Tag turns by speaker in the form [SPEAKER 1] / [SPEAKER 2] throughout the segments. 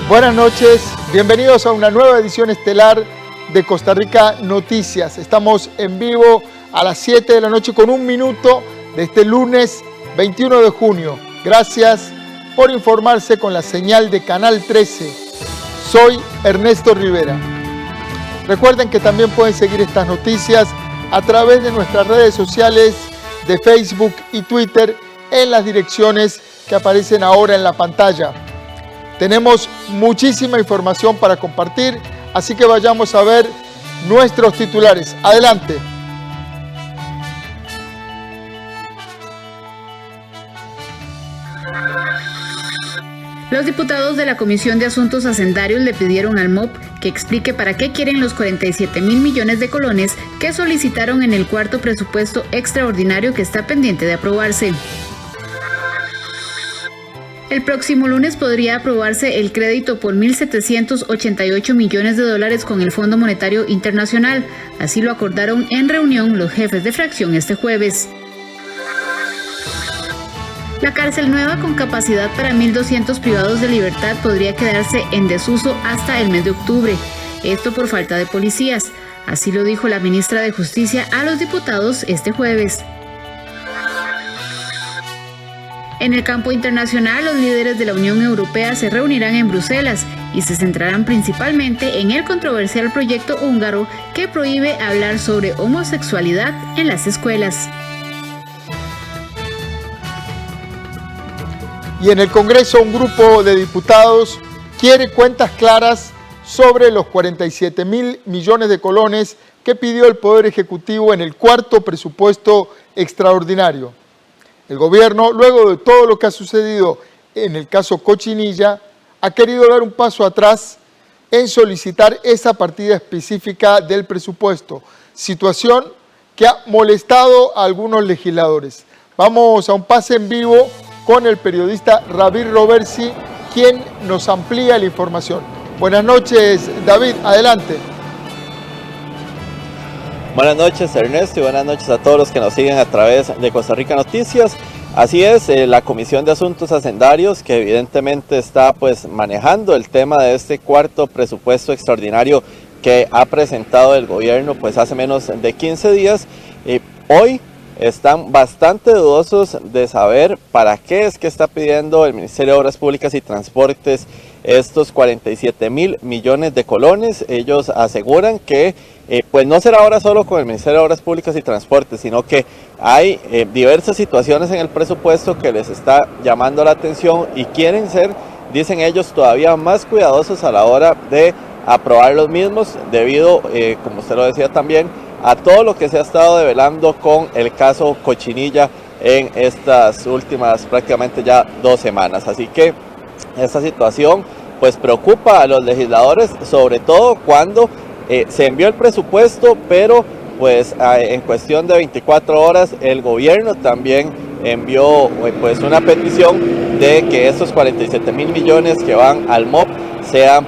[SPEAKER 1] Buenas noches, bienvenidos a una nueva edición estelar de Costa Rica Noticias. Estamos en vivo a las 7 de la noche con un minuto de este lunes 21 de junio. Gracias por informarse con la señal de Canal 13. Soy Ernesto Rivera. Recuerden que también pueden seguir estas noticias a través de nuestras redes sociales de Facebook y Twitter en las direcciones que aparecen ahora en la pantalla. Tenemos muchísima información para compartir, así que vayamos a ver nuestros titulares. Adelante.
[SPEAKER 2] Los diputados de la Comisión de Asuntos Hacendarios le pidieron al MOP que explique para qué quieren los 47,000 millones de colones que solicitaron en el cuarto presupuesto extraordinario que está pendiente de aprobarse. El próximo lunes podría aprobarse el crédito por $1,788 millones con el Fondo Monetario Internacional. Así lo acordaron en reunión los jefes de fracción este jueves. La cárcel nueva con capacidad para 1.200 privados de libertad podría quedarse en desuso hasta el mes de octubre. Esto por falta de policías. Así lo dijo la ministra de Justicia a los diputados este jueves. En el campo internacional, los líderes de la Unión Europea se reunirán en Bruselas y se centrarán principalmente en el controversial proyecto húngaro que prohíbe hablar sobre homosexualidad en las escuelas.
[SPEAKER 1] Y en el Congreso, un grupo de diputados quiere cuentas claras sobre los 47,000 millones de colones que pidió el Poder Ejecutivo en el cuarto presupuesto extraordinario. El gobierno, luego de todo lo que ha sucedido en el caso Cochinilla, ha querido dar un paso atrás en solicitar esa partida específica del presupuesto, situación que ha molestado a algunos legisladores. Vamos a un pase en vivo con el periodista David Roversi, quien nos amplía la información. Buenas noches, David, adelante.
[SPEAKER 3] Buenas noches, Ernesto, y buenas noches a todos los que nos siguen a través de Costa Rica Noticias. Así es, la Comisión de Asuntos Hacendarios, que evidentemente está manejando el tema de este cuarto presupuesto extraordinario que ha presentado el gobierno hace menos de 15 días, hoy están bastante dudosos de saber para qué es que está pidiendo el Ministerio de Obras Públicas y Transportes estos 47,000 millones de colones. Ellos aseguran que no será ahora solo con el Ministerio de Obras Públicas y Transportes, sino que hay diversas situaciones en el presupuesto que les está llamando la atención y quieren ser, dicen ellos, todavía más cuidadosos a la hora de aprobar los mismos, debido, como usted lo decía también, a todo lo que se ha estado develando con el caso Cochinilla en estas últimas prácticamente ya 2 semanas. Así que esta situación preocupa a los legisladores, sobre todo cuando se envió el presupuesto, pero en cuestión de 24 horas el gobierno también envió una petición de que estos 47,000 millones que van al MOP sean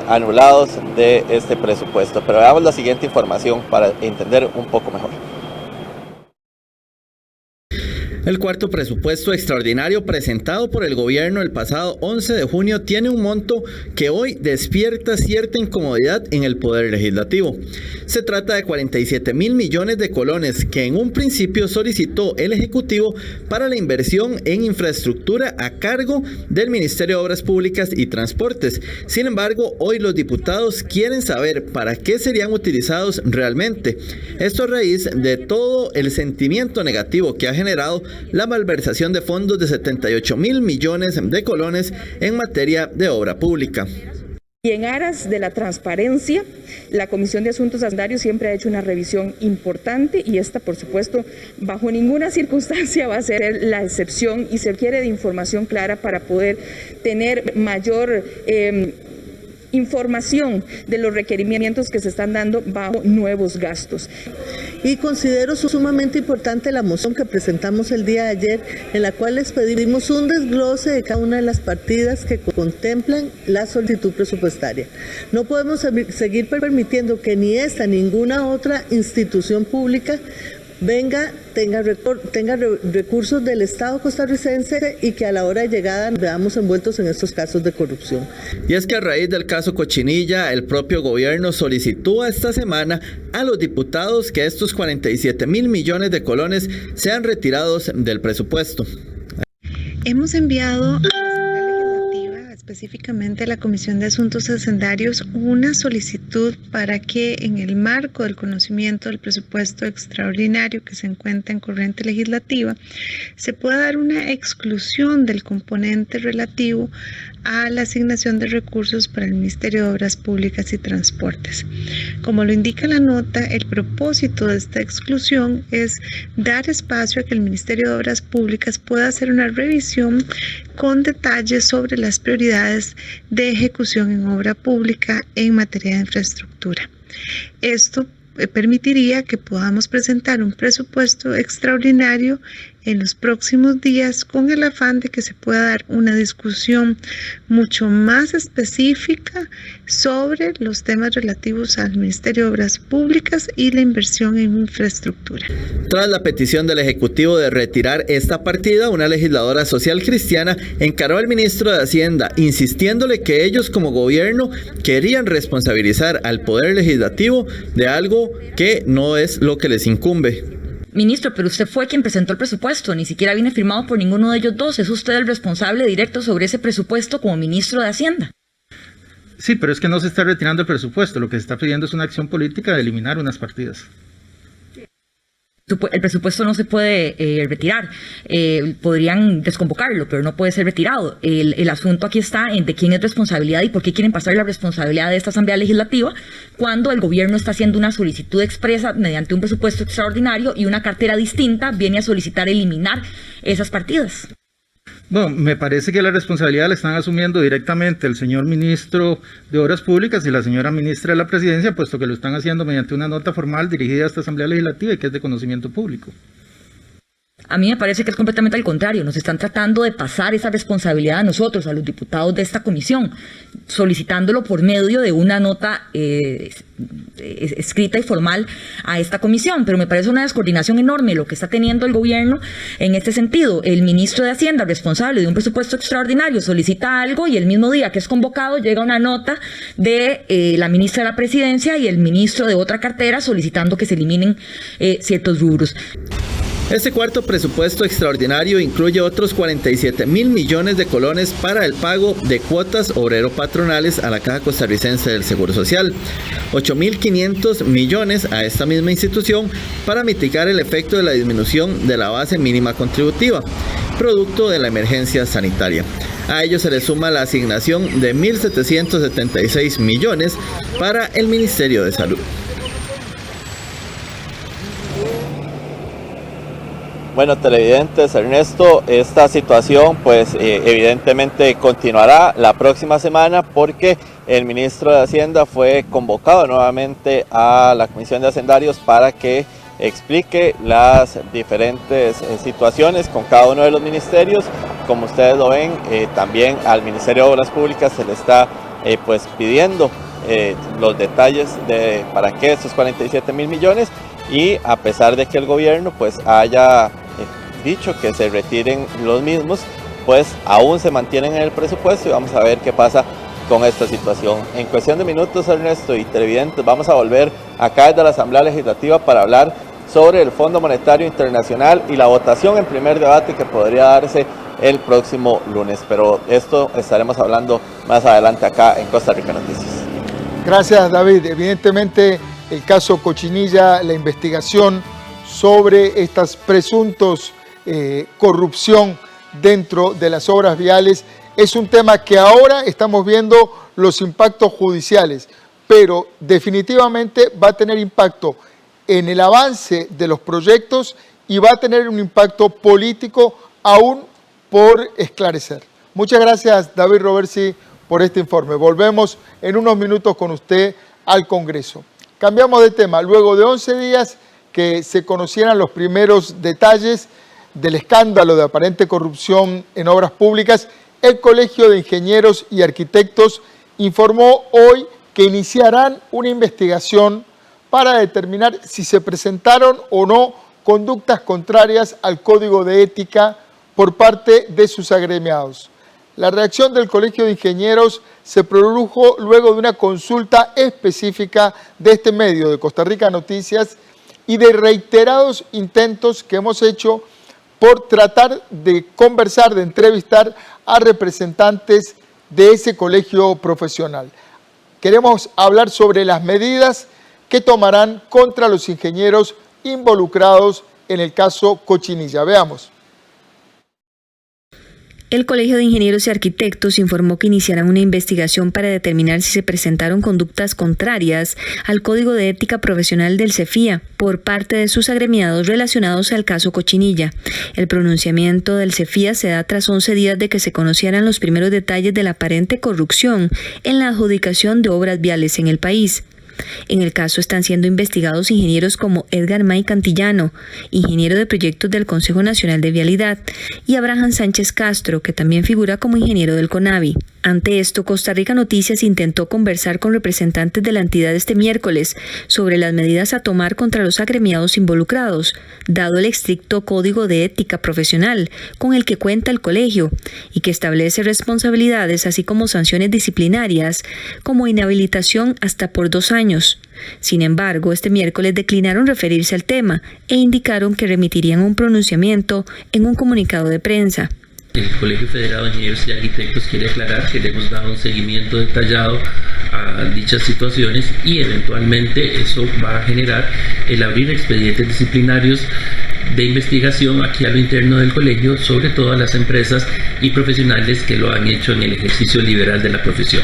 [SPEAKER 3] anulados de este presupuesto. Pero veamos la siguiente información para entender un poco mejor.
[SPEAKER 4] El cuarto presupuesto extraordinario presentado por el gobierno el pasado 11 de junio tiene un monto que hoy despierta cierta incomodidad en el Poder Legislativo. Se trata de 47,000 millones de colones que en un principio solicitó el Ejecutivo para la inversión en infraestructura a cargo del Ministerio de Obras Públicas y Transportes. Sin embargo, hoy los diputados quieren saber para qué serían utilizados realmente. Esto a raíz de todo el sentimiento negativo que ha generado la malversación de fondos de 78,000 millones de colones en materia de obra pública.
[SPEAKER 5] Y en aras de la transparencia, la Comisión de Asuntos Hacendarios siempre ha hecho una revisión importante y esta, por supuesto, bajo ninguna circunstancia va a ser la excepción y se requiere de información clara para poder tener mayor información de los requerimientos que se están dando bajo nuevos gastos.
[SPEAKER 6] Y considero sumamente importante la moción que presentamos el día de ayer, en la cual les pedimos un desglose de cada una de las partidas que contemplan la solicitud presupuestaria. No podemos seguir permitiendo que ni esta, ninguna otra institución pública tenga recursos del Estado costarricense y que a la hora de llegada nos veamos envueltos en estos casos de corrupción.
[SPEAKER 4] Y es que a raíz del caso Cochinilla, el propio gobierno solicitó esta semana a los diputados que estos 47.000 millones de colones sean retirados del presupuesto.
[SPEAKER 7] Hemos enviado específicamente a la Comisión de Asuntos Hacendarios una solicitud para que en el marco del conocimiento del presupuesto extraordinario que se encuentra en corriente legislativa se pueda dar una exclusión del componente relativo a la asignación de recursos para el Ministerio de Obras Públicas y Transportes. Como lo indica la nota, el propósito de esta exclusión es dar espacio a que el Ministerio de Obras Públicas pueda hacer una revisión con detalles sobre las prioridades de ejecución en obra pública en materia de infraestructura. Esto permitiría que podamos presentar un presupuesto extraordinario en los próximos días con el afán de que se pueda dar una discusión mucho más específica sobre los temas relativos al Ministerio de Obras Públicas y la inversión en infraestructura.
[SPEAKER 4] Tras la petición del Ejecutivo de retirar esta partida, una legisladora social cristiana encaró al ministro de Hacienda, insistiéndole que ellos como gobierno querían responsabilizar al Poder Legislativo de algo que no es lo que les incumbe.
[SPEAKER 8] Ministro, pero usted fue quien presentó el presupuesto, ni siquiera viene firmado por ninguno de ellos dos. ¿Es usted el responsable directo sobre ese presupuesto como ministro de Hacienda?
[SPEAKER 9] Sí, pero es que no se está retirando el presupuesto, lo que se está pidiendo es una acción política de eliminar unas partidas.
[SPEAKER 8] El presupuesto no se puede retirar, podrían desconvocarlo, pero no puede ser retirado. El asunto aquí está en de quién es responsabilidad y por qué quieren pasar la responsabilidad de esta Asamblea Legislativa cuando el gobierno está haciendo una solicitud expresa mediante un presupuesto extraordinario y una cartera distinta viene a solicitar eliminar esas partidas.
[SPEAKER 9] Bueno, me parece que la responsabilidad la están asumiendo directamente el señor ministro de Obras Públicas y la señora ministra de la Presidencia, puesto que lo están haciendo mediante una nota formal dirigida a esta Asamblea Legislativa y que es de conocimiento público.
[SPEAKER 8] A mí me parece que es completamente al contrario. Nos están tratando de pasar esa responsabilidad a nosotros, a los diputados de esta comisión, solicitándolo por medio de una nota escrita y formal a esta comisión. Pero me parece una descoordinación enorme lo que está teniendo el gobierno en este sentido. El ministro de Hacienda, responsable de un presupuesto extraordinario, solicita algo y el mismo día que es convocado llega una nota de la ministra de la Presidencia y el ministro de otra cartera solicitando que se eliminen ciertos rubros.
[SPEAKER 4] Este cuarto presupuesto extraordinario incluye otros 47.000 millones de colones para el pago de cuotas obrero-patronales a la Caja Costarricense del Seguro Social, 8.500 millones a esta misma institución para mitigar el efecto de la disminución de la base mínima contributiva, producto de la emergencia sanitaria. A ello se le suma la asignación de 1.776 millones para el Ministerio de Salud.
[SPEAKER 3] Bueno, televidentes, Ernesto, esta situación pues evidentemente continuará la próxima semana porque el ministro de Hacienda fue convocado nuevamente a la Comisión de Hacendarios para que explique las diferentes situaciones con cada uno de los ministerios. Como ustedes lo ven, también al Ministerio de Obras Públicas se le está pues pidiendo los detalles de para qué estos 47.000 millones y a pesar de que el gobierno pues haya dicho que se retiren los mismos, pues aún se mantienen en el presupuesto y vamos a ver qué pasa con esta situación. En cuestión de minutos, Ernesto y televidentes, vamos a volver acá desde la Asamblea Legislativa para hablar sobre el Fondo Monetario Internacional y la votación en primer debate que podría darse el próximo lunes, pero esto estaremos hablando más adelante acá en Costa Rica Noticias.
[SPEAKER 1] Gracias, David. Evidentemente el caso Cochinilla, la investigación sobre estas presuntos corrupción dentro de las obras viales es un tema que ahora estamos viendo los impactos judiciales, pero definitivamente va a tener impacto en el avance de los proyectos y va a tener un impacto político aún por esclarecer. Muchas gracias, David Roversi, por este informe. Volvemos en unos minutos con usted al Congreso. Cambiamos de tema. Luego de 11 días que se conocieran los primeros detalles del escándalo de aparente corrupción en obras públicas, el Colegio de Ingenieros y Arquitectos informó hoy que iniciarán una investigación para determinar si se presentaron o no conductas contrarias al Código de Ética por parte de sus agremiados. La reacción del Colegio de Ingenieros se produjo luego de una consulta específica de este medio de Costa Rica Noticias y de reiterados intentos que hemos hecho por tratar de conversar, de entrevistar a representantes de ese colegio profesional. Queremos hablar sobre las medidas que tomarán contra los ingenieros involucrados en el caso Cochinilla. Veamos.
[SPEAKER 10] El Colegio de Ingenieros y Arquitectos informó que iniciarán una investigación para determinar si se presentaron conductas contrarias al Código de Ética Profesional del CEFIA por parte de sus agremiados relacionados al caso Cochinilla. El pronunciamiento del CEFIA se da tras 11 días de que se conocieran los primeros detalles de la aparente corrupción en la adjudicación de obras viales en el país. En el caso están siendo investigados ingenieros como Edgar May Cantillano, ingeniero de proyectos del Consejo Nacional de Vialidad, y Abraham Sánchez Castro, que también figura como ingeniero del CONAVI. Ante esto, Costa Rica Noticias intentó conversar con representantes de la entidad este miércoles sobre las medidas a tomar contra los agremiados involucrados, dado el estricto Código de Ética Profesional con el que cuenta el colegio y que establece responsabilidades así como sanciones disciplinarias como inhabilitación hasta por 2 años. Sin embargo, este miércoles declinaron referirse al tema e indicaron que remitirían un pronunciamiento en un comunicado de prensa.
[SPEAKER 11] El Colegio Federado de Ingenieros y Arquitectos quiere aclarar que le hemos dado un seguimiento detallado a dichas situaciones y eventualmente eso va a generar el abrir expedientes disciplinarios de investigación aquí a lo interno del colegio sobre todas las empresas y profesionales que lo han hecho en el ejercicio liberal de la profesión.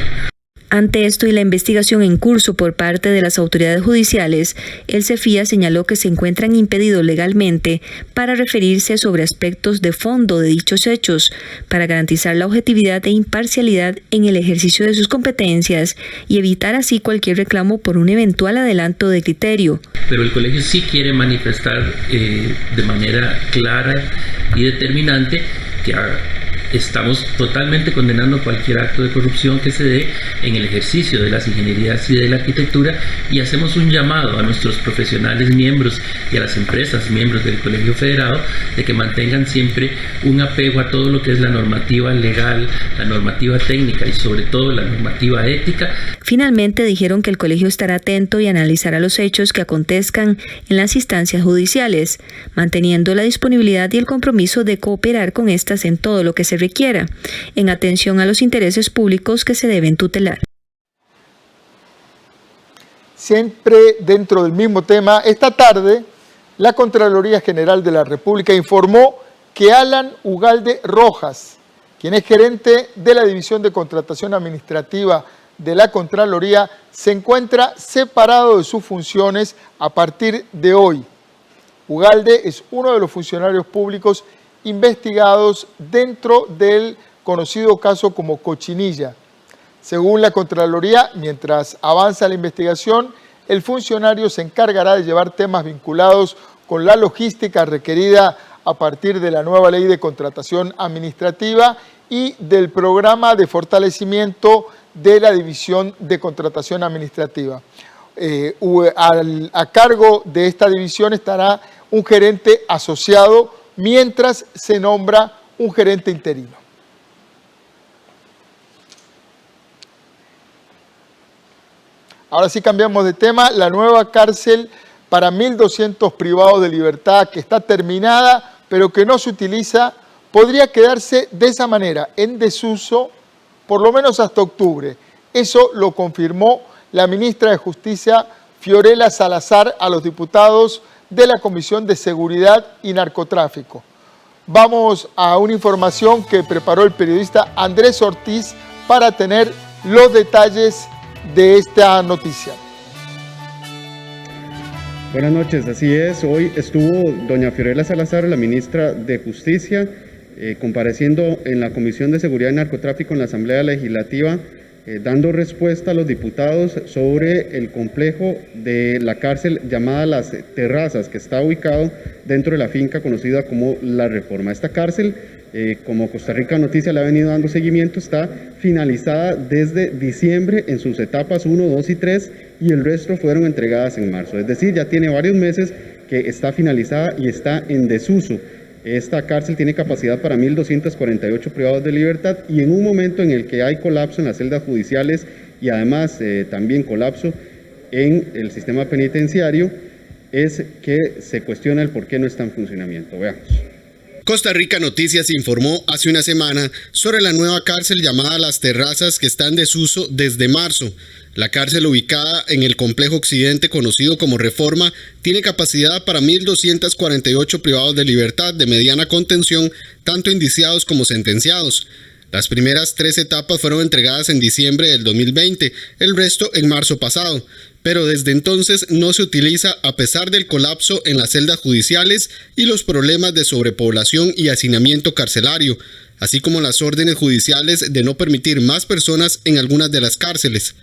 [SPEAKER 10] Ante esto y la investigación en curso por parte de las autoridades judiciales, el CEFIA señaló que se encuentran impedidos legalmente para referirse sobre aspectos de fondo de dichos hechos, para garantizar la objetividad e imparcialidad en el ejercicio de sus competencias y evitar así cualquier reclamo por un eventual adelanto de criterio.
[SPEAKER 11] Pero el colegio sí quiere manifestar de manera clara y determinante que estamos totalmente condenando cualquier acto de corrupción que se dé en el ejercicio de las ingenierías y de la arquitectura y hacemos un llamado a nuestros profesionales miembros y a las empresas miembros del Colegio Federado de que mantengan siempre un apego a todo lo que es la normativa legal, la normativa técnica y sobre todo la normativa ética.
[SPEAKER 10] Finalmente dijeron que el colegio estará atento y analizará los hechos que acontezcan en las instancias judiciales, manteniendo la disponibilidad y el compromiso de cooperar con estas en todo lo que se requiera, en atención a los intereses públicos que se deben tutelar.
[SPEAKER 1] Siempre dentro del mismo tema, esta tarde la Contraloría General de la República informó que Alan Ugalde Rojas, quien es gerente de la División de Contratación Administrativa de la Contraloría, se encuentra separado de sus funciones a partir de hoy. Ugalde es uno de los funcionarios públicos investigados dentro del conocido caso como Cochinilla. Según la Contraloría, mientras avanza la investigación, el funcionario se encargará de llevar temas vinculados con la logística requerida a partir de la nueva ley de contratación administrativa y del programa de fortalecimiento de la División de Contratación Administrativa. A cargo de esta división estará un gerente asociado mientras se nombra un gerente interino. Ahora sí cambiamos de tema. La nueva cárcel para 1.200 privados de libertad que está terminada pero que no se utiliza podría quedarse de esa manera, en desuso, por lo menos hasta octubre. Eso lo confirmó la ministra de Justicia, Fiorella Salazar, a los diputados de la Comisión de Seguridad y Narcotráfico. Vamos a una información que preparó el periodista Andrés Ortiz para tener los detalles de esta noticia.
[SPEAKER 12] Buenas noches, así es. Hoy estuvo doña Fiorella Salazar, la ministra de Justicia, compareciendo en la Comisión de Seguridad y Narcotráfico en la Asamblea Legislativa, dando respuesta a los diputados sobre el complejo de la cárcel llamada Las Terrazas, que está ubicado dentro de la finca conocida como La Reforma. Esta cárcel, como Costa Rica Noticia le ha venido dando seguimiento, está finalizada desde diciembre en sus etapas 1, 2 y 3 y el resto fueron entregadas en marzo. Es decir, ya tiene varios meses que está finalizada y está en desuso. Esta cárcel tiene capacidad para 1.248 privados de libertad y en un momento en el que hay colapso en las celdas judiciales y además también colapso en el sistema penitenciario, es que se cuestiona el por qué no está en funcionamiento. Veamos.
[SPEAKER 13] Costa Rica Noticias informó hace una semana sobre la nueva cárcel llamada Las Terrazas, que está en desuso desde marzo. La cárcel, ubicada en el complejo occidente conocido como Reforma, tiene capacidad para 1.248 privados de libertad de mediana contención, tanto indiciados como sentenciados. Las primeras 3 etapas fueron entregadas en diciembre del 2020, el resto en marzo pasado. Pero desde entonces no se utiliza a pesar del colapso en las celdas judiciales y los problemas de sobrepoblación y hacinamiento carcelario, así como las órdenes judiciales de no permitir más personas en algunas de las cárceles.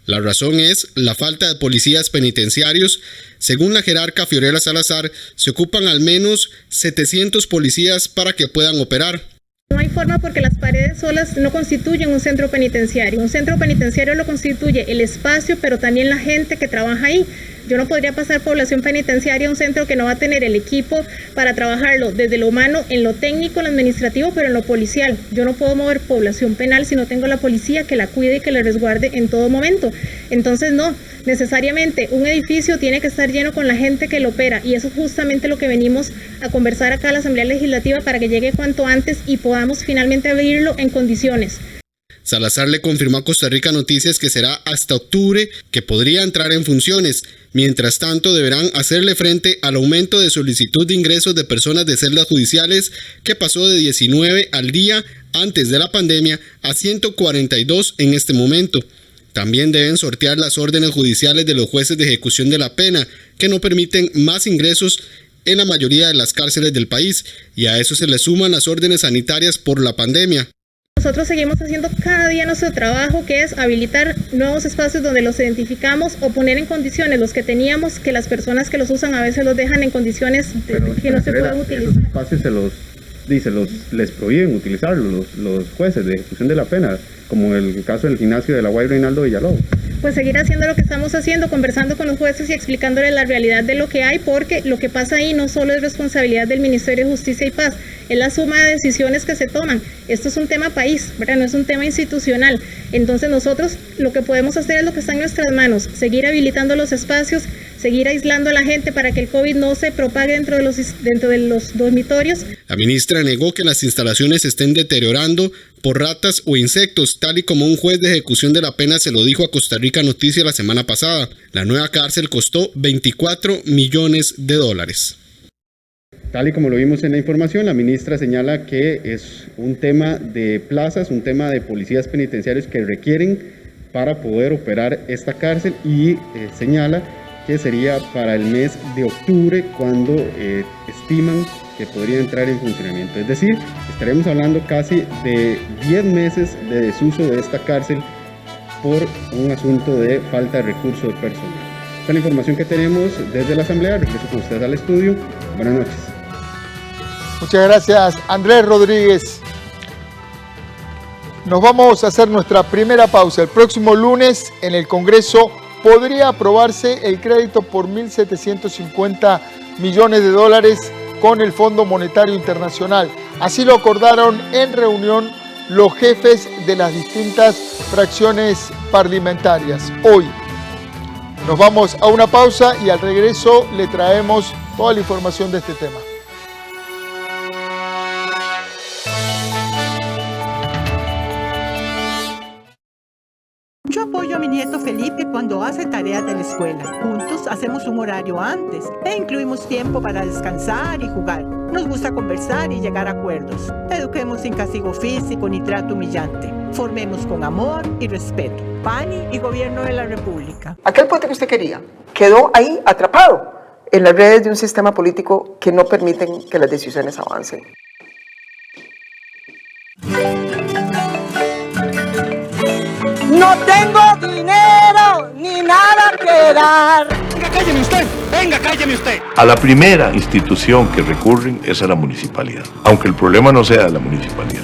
[SPEAKER 13] La razón es la falta de policías penitenciarios. Según la jerarca Fiorella Salazar, se ocupan al menos 700 policías para que puedan operar.
[SPEAKER 14] No hay forma porque las paredes solas no constituyen un centro penitenciario. Un centro penitenciario lo constituye el espacio, pero también la gente que trabaja ahí. Yo no podría pasar población penitenciaria a un centro que no va a tener el equipo para trabajarlo desde lo humano, en lo técnico, en lo administrativo, pero en lo policial. Yo no puedo mover población penal si no tengo la policía que la cuide y que la resguarde en todo momento. Entonces no, necesariamente un edificio tiene que estar lleno con la gente que lo opera y eso es justamente lo que venimos a conversar acá a la Asamblea Legislativa para que llegue cuanto antes y podamos finalmente abrirlo en condiciones.
[SPEAKER 13] Salazar le confirmó a Costa Rica Noticias que será hasta octubre que podría entrar en funciones. Mientras tanto, deberán hacerle frente al aumento de solicitud de ingresos de personas de celdas judiciales que pasó de 19 al día antes de la pandemia a 142 en este momento. También deben sortear las órdenes judiciales de los jueces de ejecución de la pena, que no permiten más ingresos en la mayoría de las cárceles del país, y a eso se le suman las órdenes sanitarias por la pandemia.
[SPEAKER 14] Nosotros seguimos haciendo cada día nuestro trabajo, que es habilitar nuevos espacios donde los identificamos o poner en condiciones los que teníamos, que las personas que los usan a veces los dejan en condiciones que no se pueden utilizar.
[SPEAKER 12] Esos espacios les prohíben utilizarlos los jueces de ejecución de la pena, como el caso del gimnasio de la UAI Reinaldo Villalobos.
[SPEAKER 14] Pues seguir haciendo lo que estamos haciendo, conversando con los jueces y explicándoles la realidad de lo que hay, porque lo que pasa ahí no solo es responsabilidad del Ministerio de Justicia y Paz, es la suma de decisiones que se toman. Esto es un tema país, ¿verdad? No es un tema institucional. Entonces nosotros lo que podemos hacer es lo que está en nuestras manos, seguir habilitando los espacios, seguir aislando a la gente para que el COVID no se propague dentro de los dormitorios.
[SPEAKER 13] La ministra negó que las instalaciones estén deteriorando por ratas o insectos, tal y como un juez de ejecución de la pena se lo dijo a Costa Rica Noticias la semana pasada. La nueva cárcel costó $24 millones.
[SPEAKER 12] Tal y como lo vimos en la información, la ministra señala que es un tema de plazas, un tema de policías penitenciarios que requieren para poder operar esta cárcel y señala que sería para el mes de octubre cuando estiman que podría entrar en funcionamiento. Es decir, estaremos hablando casi de 10 meses de desuso de esta cárcel por un asunto de falta de recursos personal. Esta es la información que tenemos desde la Asamblea. Regreso con ustedes al estudio. Buenas noches.
[SPEAKER 1] Muchas gracias, Andrés Rodríguez. Nos vamos a hacer nuestra primera pausa. El próximo lunes en el Congreso podría aprobarse el crédito por $1.750 millones con el Fondo Monetario Internacional. Así lo acordaron en reunión los jefes de las distintas fracciones parlamentarias. Hoy nos vamos a una pausa y al regreso le traemos toda la información de este tema.
[SPEAKER 15] Yo apoyo a mi nieto Felipe cuando hace tareas de la escuela. Juntos hacemos un horario antes e incluimos tiempo para descansar y jugar. Nos gusta conversar y llegar a acuerdos. Eduquemos sin castigo físico ni trato humillante. Formemos con amor y respeto. PANI y Gobierno de la República.
[SPEAKER 16] Aquel puente que usted quería quedó ahí atrapado en las redes de un sistema político que no permiten que las decisiones avancen.
[SPEAKER 17] No tengo dinero ni nada que dar.
[SPEAKER 18] Venga, cálleme usted. Venga, cálleme usted.
[SPEAKER 19] A la primera institución que recurren es a la municipalidad, aunque el problema no sea de la municipalidad.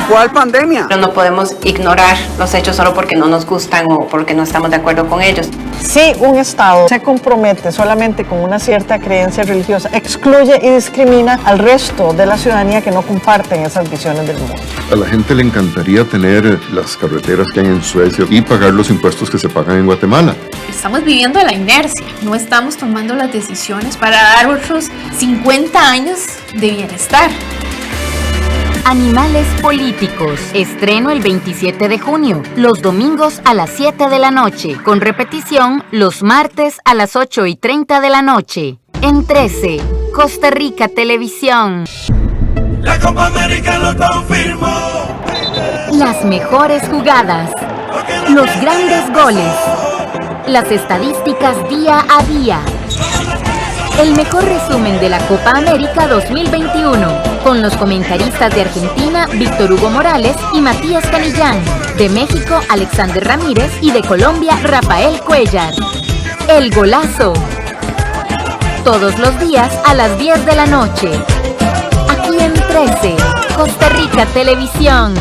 [SPEAKER 20] ¿Cuál pandemia?
[SPEAKER 21] Pero no podemos ignorar los hechos solo porque no nos gustan o porque no estamos de acuerdo con ellos.
[SPEAKER 22] Si un Estado se compromete solamente con una cierta creencia religiosa, excluye y discrimina al resto de la ciudadanía que no comparten esas visiones del mundo.
[SPEAKER 23] A la gente le encantaría tener las carreteras que hay en Suecia y pagar los impuestos que se pagan en Guatemala.
[SPEAKER 24] Estamos viviendo la inercia, no estamos tomando las decisiones para dar otros 50 años de bienestar.
[SPEAKER 25] Animales políticos. Estreno el 27 de junio, los domingos a las 7 de la noche, con repetición los martes a las 8:30 de la noche. En 13, Costa Rica Televisión.
[SPEAKER 26] La Copa América lo confirmó.
[SPEAKER 25] Las mejores jugadas, los grandes goles, las estadísticas día a día. El mejor resumen de la Copa América 2021, con los comentaristas de Argentina, Víctor Hugo Morales y Matías Canillán, de México, Alexander Ramírez y de Colombia, Rafael Cuellar. El golazo. Todos los días a las 10 de la noche. Aquí en 13, Costa Rica Televisión.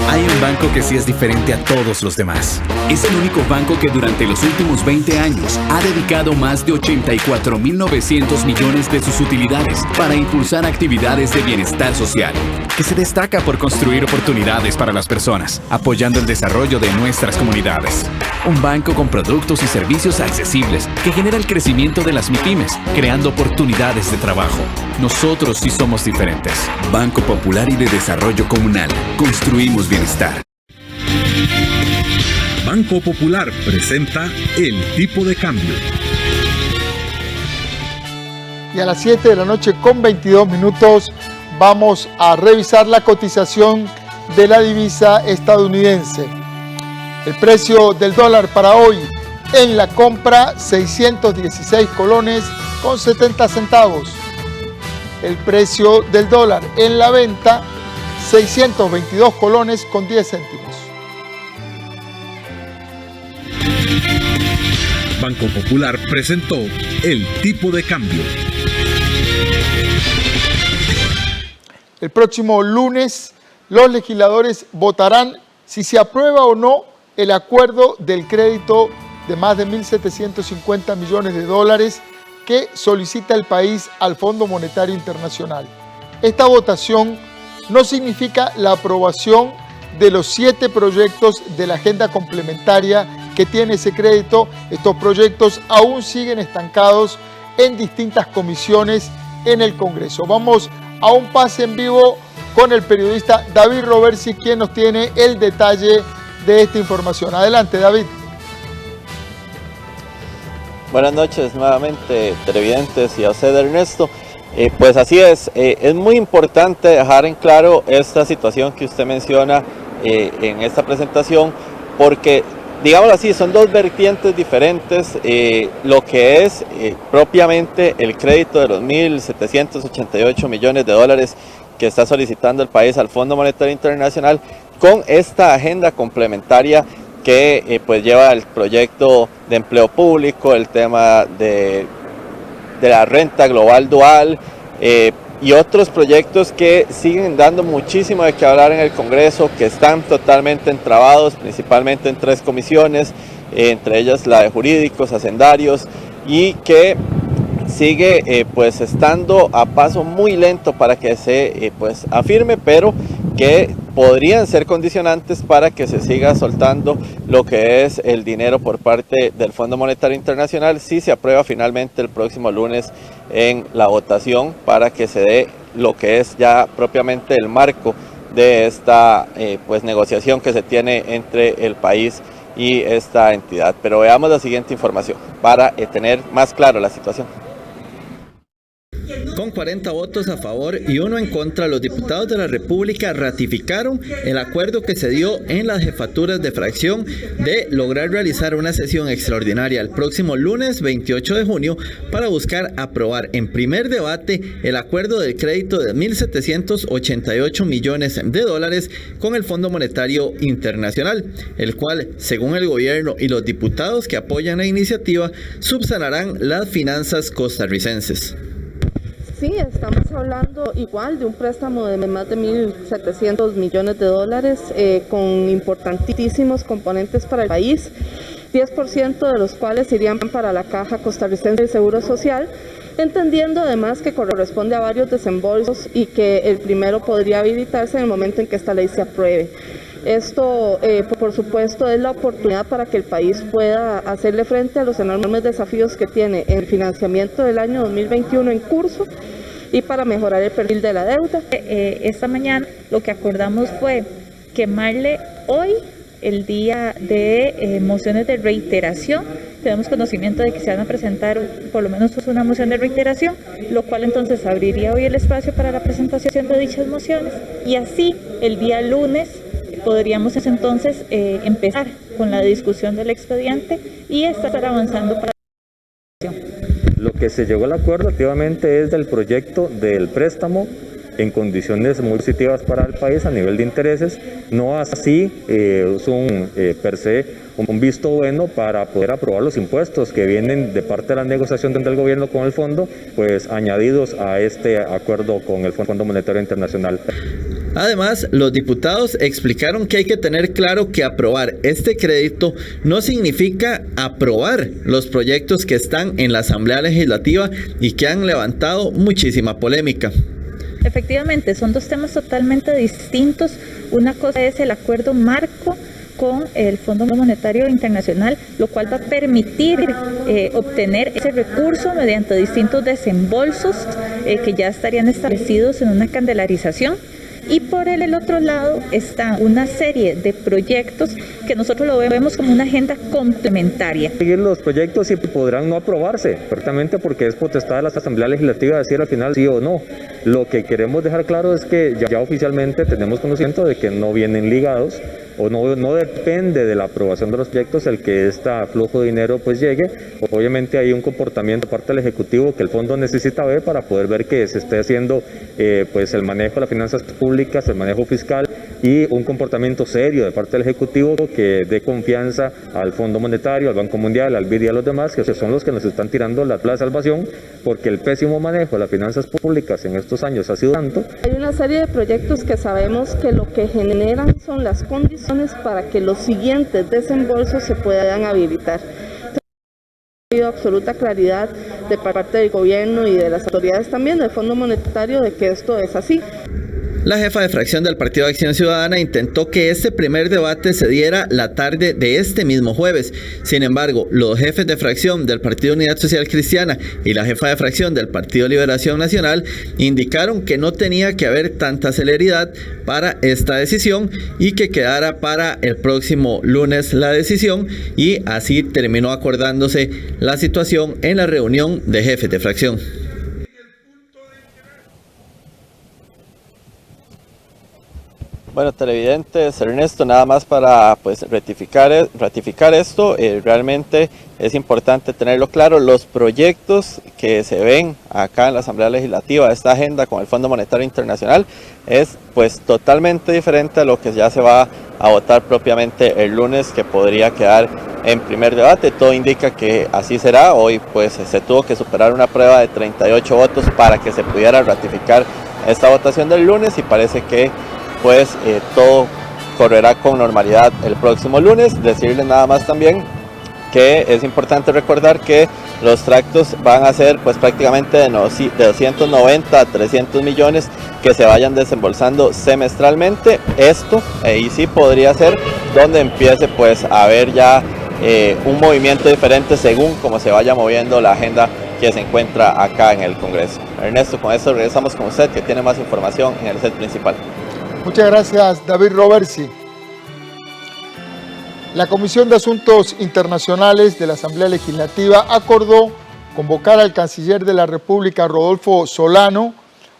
[SPEAKER 27] Hay un banco que sí es diferente a todos los demás. Es el único banco que durante los últimos 20 años ha dedicado más de 84.900 millones de sus utilidades para impulsar actividades de bienestar social, que se destaca por construir oportunidades para las personas, apoyando el desarrollo de nuestras comunidades. Un banco con productos y servicios accesibles que genera el crecimiento de las MIPYMES, creando oportunidades de trabajo. Nosotros sí somos diferentes. Banco Popular y de Desarrollo Comunal. Construimos bienestar.
[SPEAKER 28] Banco Popular presenta El Tipo de Cambio.
[SPEAKER 1] Y a las 7 de la noche con 22 minutos vamos a revisar la cotización de la divisa estadounidense. El precio del dólar para hoy en la compra 616 colones con 70 centavos. El precio del dólar en la venta 622 colones con 10 céntimos.
[SPEAKER 28] Banco Popular presentó El Tipo de Cambio.
[SPEAKER 1] El próximo lunes los legisladores votarán si se aprueba o no el acuerdo del crédito de más de 1.750 millones de dólares que solicita el país al Fondo Monetario Internacional. Esta votación no significa la aprobación de los 7 proyectos de la agenda complementaria que tiene ese crédito. Estos proyectos aún siguen estancados en distintas comisiones en el Congreso. Vamos a un pase en vivo con el periodista David Roversi, quien nos tiene el detalle de esta información. Adelante, David.
[SPEAKER 3] Buenas noches nuevamente, televidentes, y a usted, Ernesto. Pues así es muy importante dejar en claro esta situación que usted menciona en esta presentación, porque, digámoslo así, son dos vertientes diferentes. Lo que es propiamente el crédito de los 1.788 millones de dólares que está solicitando el país al Fondo Monetario Internacional, con esta agenda complementaria que pues lleva el proyecto de empleo público, el tema de la renta global dual y otros proyectos que siguen dando muchísimo de qué hablar en el Congreso, que están totalmente entrabados, principalmente en 3 comisiones, entre ellas la de jurídicos, hacendarios, y que sigue pues estando a paso muy lento para que se pues afirme, pero que podrían ser condicionantes para que se siga soltando lo que es el dinero por parte del Fondo Monetario Internacional si se aprueba finalmente el próximo lunes en la votación, para que se dé lo que es ya propiamente el marco de esta pues negociación que se tiene entre el país y esta entidad. Pero veamos la siguiente información para tener más claro la situación.
[SPEAKER 4] Con 40 votos a favor y 1 en contra, los diputados de la República ratificaron el acuerdo que se dio en las jefaturas de fracción de lograr realizar una sesión extraordinaria el próximo lunes 28 de junio para buscar aprobar en primer debate el acuerdo del crédito de 1.788 millones de dólares con el Fondo Monetario Internacional, el cual, según el gobierno y los diputados que apoyan la iniciativa, subsanarán las finanzas costarricenses.
[SPEAKER 2] Sí, estamos hablando igual de un préstamo de más de 1.700 millones de dólares con importantísimos componentes para el país, 10% de los cuales irían para la Caja Costarricense de Seguro Social, entendiendo además que corresponde a varios desembolsos y que el primero podría habilitarse en el momento en que esta ley se apruebe. Esto, por supuesto, es la oportunidad para que el país pueda hacerle frente a los enormes desafíos que tiene el financiamiento del año 2021 en curso y para mejorar el perfil de la deuda.
[SPEAKER 5] Esta mañana lo que acordamos fue quemarle hoy el día de mociones de reiteración. Tenemos conocimiento de que se van a presentar por lo menos una moción de reiteración, lo cual entonces abriría hoy el espacio para la presentación de dichas mociones y así el día lunes podríamos entonces empezar con la discusión del expediente y estar avanzando para la discusión.
[SPEAKER 6] Lo que se llegó al acuerdo activamente es del proyecto del préstamo en condiciones muy positivas para el país a nivel de intereses, no así es un per se un visto bueno para poder aprobar los impuestos que vienen de parte de la negociación del gobierno con el fondo, pues añadidos a este acuerdo con el Fondo Monetario Internacional.
[SPEAKER 4] Además, los diputados explicaron que hay que tener claro que aprobar este crédito no significa aprobar los proyectos que están en la Asamblea Legislativa y que han levantado muchísima polémica.
[SPEAKER 5] Efectivamente, son dos temas totalmente distintos. Una cosa es el acuerdo marco con el Fondo Monetario Internacional, lo cual va a permitir obtener ese recurso mediante distintos desembolsos que ya estarían establecidos en una candelarización. Y por el otro lado está una serie de proyectos que nosotros lo vemos como una agenda complementaria.
[SPEAKER 6] Los proyectos sí podrán no aprobarse, perfectamente, porque es potestad de la Asamblea Legislativa decir al final sí o no. Lo que queremos dejar claro es que ya oficialmente tenemos conocimiento de que no vienen ligados o no depende de la aprobación de los proyectos el que este flujo de dinero pues llegue. Obviamente hay un comportamiento por parte del Ejecutivo que el fondo necesita ver para poder ver que se esté haciendo pues el manejo de las finanzas públicas, el manejo fiscal y un comportamiento serio de parte del Ejecutivo que dé confianza al Fondo Monetario, al Banco Mundial, al BID y a los demás, que son los que nos están tirando la plaza de salvación, porque el pésimo manejo de las finanzas públicas en estos años ha sido tanto.
[SPEAKER 2] Hay una serie de proyectos que sabemos que lo que generan son las condiciones para que los siguientes desembolsos se puedan habilitar. Ha habido absoluta claridad de parte del gobierno y de las autoridades también del Fondo Monetario de que esto es así.
[SPEAKER 4] La jefa de fracción del Partido de Acción Ciudadana intentó que este primer debate se diera la tarde de este mismo jueves. Sin embargo, los jefes de fracción del Partido Unidad Social Cristiana y la jefa de fracción del Partido Liberación Nacional indicaron que no tenía que haber tanta celeridad para esta decisión y que quedara para el próximo lunes la decisión, y así terminó acordándose la situación en la reunión de jefes de fracción.
[SPEAKER 3] Bueno, televidentes, Ernesto, nada más para pues ratificar esto. Realmente es importante tenerlo claro. Los proyectos que se ven acá en la Asamblea Legislativa, esta agenda con el Fondo Monetario Internacional, es pues totalmente diferente a lo que ya se va a votar propiamente el lunes, que podría quedar en primer debate. Todo indica que así será. Hoy pues se tuvo que superar una prueba de 38 votos para que se pudiera ratificar esta votación del lunes, y parece que pues todo correrá con normalidad el próximo lunes. Decirles nada más también que es importante recordar que los tractos van a ser pues prácticamente de 290 a 300 millones que se vayan desembolsando semestralmente. Esto y sí podría ser donde empiece pues a haber ya un movimiento diferente según cómo se vaya moviendo la agenda que se encuentra acá en el Congreso. Ernesto, con esto regresamos con usted, que tiene más información en el set principal.
[SPEAKER 1] Muchas gracias, David Robertsi. La Comisión de Asuntos Internacionales de la Asamblea Legislativa acordó convocar al canciller de la República, Rodolfo Solano,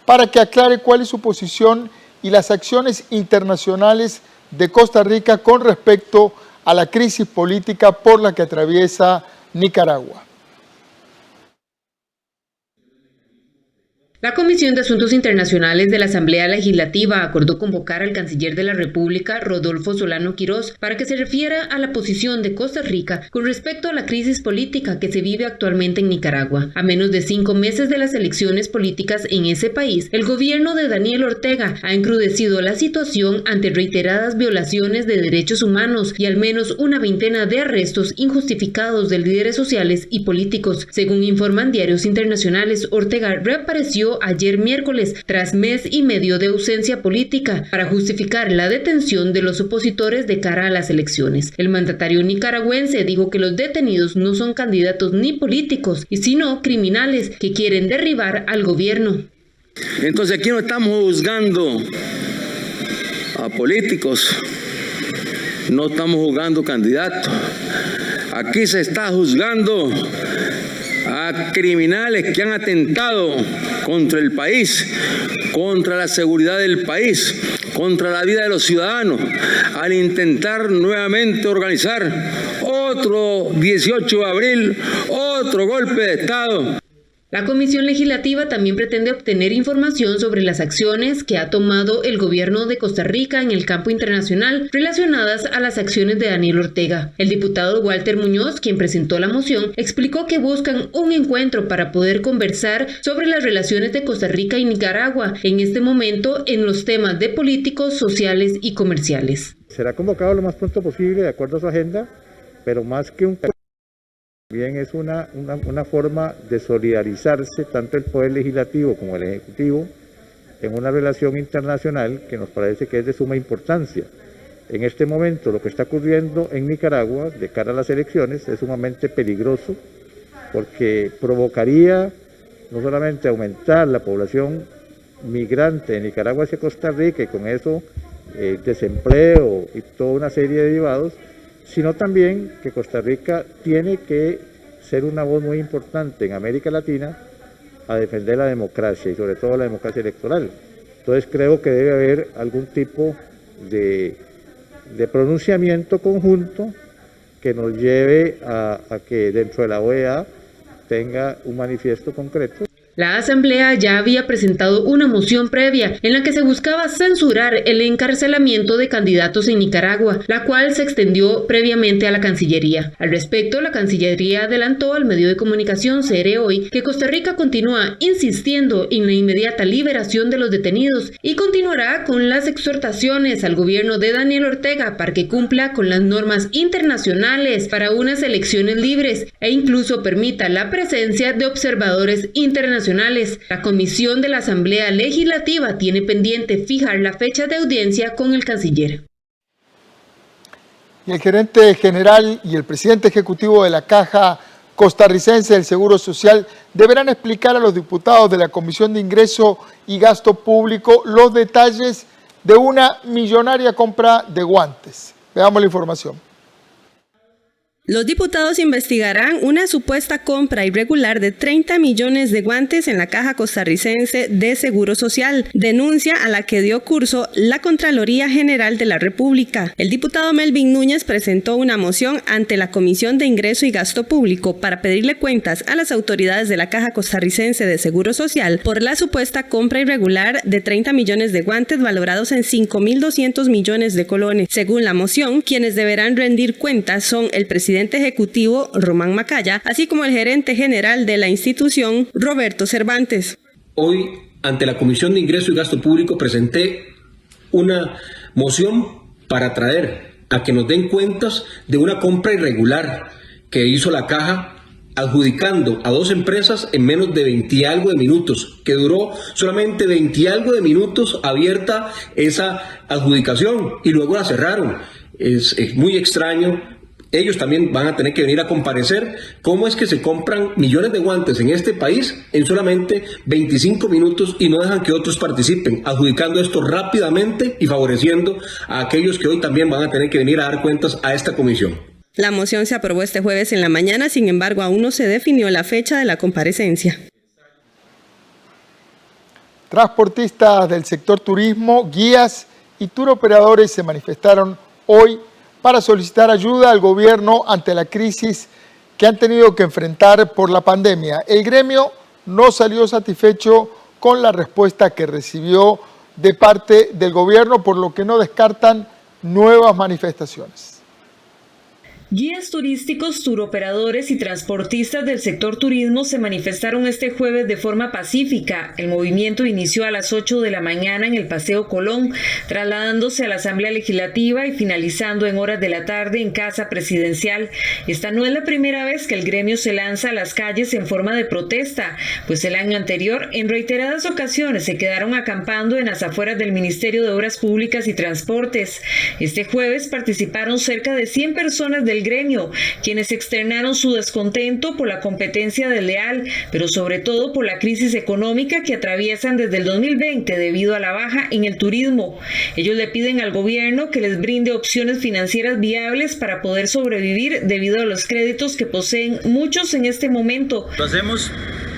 [SPEAKER 1] para que aclare cuál es su posición y las acciones internacionales de Costa Rica con respecto a la crisis política por la que atraviesa Nicaragua.
[SPEAKER 7] La Comisión de Asuntos Internacionales de la Asamblea Legislativa acordó convocar al canciller de la República, Rodolfo Solano Quirós, para que se refiera a la posición de Costa Rica con respecto a la crisis política que se vive actualmente en Nicaragua. A menos de 5 meses de las elecciones políticas en ese país, el gobierno de Daniel Ortega ha encrudecido la situación ante reiteradas violaciones de derechos humanos y al menos una veintena de arrestos injustificados de líderes sociales y políticos. Según informan diarios internacionales, Ortega reapareció ayer miércoles tras mes y medio de ausencia política para justificar la detención de los opositores de cara a las elecciones. El mandatario nicaragüense dijo que los detenidos no son candidatos ni políticos, sino criminales que quieren derribar al gobierno.
[SPEAKER 8] Entonces aquí no estamos juzgando a políticos, no estamos juzgando candidatos, aquí se está juzgando a criminales que han atentado contra el país, contra la seguridad del país, contra la vida de los ciudadanos, al intentar nuevamente organizar otro 18 de abril, otro golpe de Estado.
[SPEAKER 7] La Comisión Legislativa también pretende obtener información sobre las acciones que ha tomado el gobierno de Costa Rica en el campo internacional relacionadas a las acciones de Daniel Ortega. El diputado Walter Muñoz, quien presentó la moción, explicó que buscan un encuentro para poder conversar sobre las relaciones de Costa Rica y Nicaragua en este momento en los temas de políticos, sociales y comerciales.
[SPEAKER 9] Será convocado lo más pronto posible de acuerdo a su agenda, pero más que un también es una forma de solidarizarse tanto el Poder Legislativo como el Ejecutivo en una relación internacional que nos parece que es de suma importancia. En este momento lo que está ocurriendo en Nicaragua de cara a las elecciones es sumamente peligroso porque provocaría no solamente aumentar la población migrante de Nicaragua hacia Costa Rica y con eso desempleo y toda una serie de derivados, sino también que Costa Rica tiene que ser una voz muy importante en América Latina a defender la democracia y sobre todo la democracia electoral. Entonces creo que debe haber algún tipo de pronunciamiento conjunto que nos lleve a que dentro de la OEA tenga un manifiesto concreto.
[SPEAKER 7] La Asamblea ya había presentado una moción previa en la que se buscaba censurar el encarcelamiento de candidatos en Nicaragua, la cual se extendió previamente a la Cancillería. Al respecto, la Cancillería adelantó al medio de comunicación CR Hoy que Costa Rica continúa insistiendo en la inmediata liberación de los detenidos y continuará con las exhortaciones al gobierno de Daniel Ortega para que cumpla con las normas internacionales para unas elecciones libres e incluso permita la presencia de observadores internacionales. La Comisión de la Asamblea Legislativa tiene pendiente fijar la fecha de audiencia con el canciller.
[SPEAKER 1] Y el gerente general y el presidente ejecutivo de la Caja Costarricense del Seguro Social deberán explicar a los diputados de la Comisión de Ingreso y Gasto Público los detalles de una millonaria compra de guantes. Veamos la información.
[SPEAKER 10] Los diputados investigarán una supuesta compra irregular de 30 millones de guantes en la Caja Costarricense de Seguro Social, denuncia a la que dio curso la Contraloría General de la República. El diputado Melvin Núñez presentó una moción ante la Comisión de Ingreso y Gasto Público para pedirle cuentas a las autoridades de la Caja Costarricense de Seguro Social por la supuesta compra irregular de 30 millones de guantes valorados en 5.200 millones de colones. Según la moción, quienes deberán rendir cuentas son el presidente ejecutivo Román Macaya, así como el gerente general de la institución Roberto Cervantes.
[SPEAKER 11] Hoy, ante la Comisión de Ingreso y Gasto Público, presenté una moción para traer a que nos den cuentas de una compra irregular que hizo la Caja adjudicando a 2 empresas en menos de 20 y algo de minutos, que duró solamente 20 y algo de minutos abierta esa adjudicación y luego la cerraron. Es muy extraño. Ellos también van a tener que venir a comparecer cómo es que se compran millones de guantes en este país en solamente 25 minutos y no dejan que otros participen, adjudicando esto rápidamente y favoreciendo a aquellos que hoy también van a tener que venir a dar cuentas a esta comisión.
[SPEAKER 10] La moción se aprobó este jueves en la mañana, sin embargo aún no se definió la fecha de la comparecencia.
[SPEAKER 1] Transportistas del sector turismo, guías y tour operadores se manifestaron hoy para solicitar ayuda al gobierno ante la crisis que han tenido que enfrentar por la pandemia. El gremio no salió satisfecho con la respuesta que recibió de parte del gobierno, por lo que no descartan nuevas manifestaciones.
[SPEAKER 7] Guías turísticos, turoperadores y transportistas del sector turismo se manifestaron este jueves de forma pacífica. El movimiento inició a las 8 de la mañana en el Paseo Colón, trasladándose a la Asamblea Legislativa y finalizando en horas de la tarde en Casa Presidencial. Esta no es la primera vez que el gremio se lanza a las calles en forma de protesta, pues el año anterior, en reiteradas ocasiones, se quedaron acampando en las afueras del Ministerio de Obras Públicas y Transportes. Este jueves participaron cerca de 100 personas del gremio, quienes externaron su descontento por la competencia desleal, pero sobre todo por la crisis económica que atraviesan desde el 2020 debido a la baja en el turismo. Ellos le piden al gobierno que les brinde opciones financieras viables para poder sobrevivir debido a los créditos que poseen muchos en este momento.
[SPEAKER 12] Lo hacemos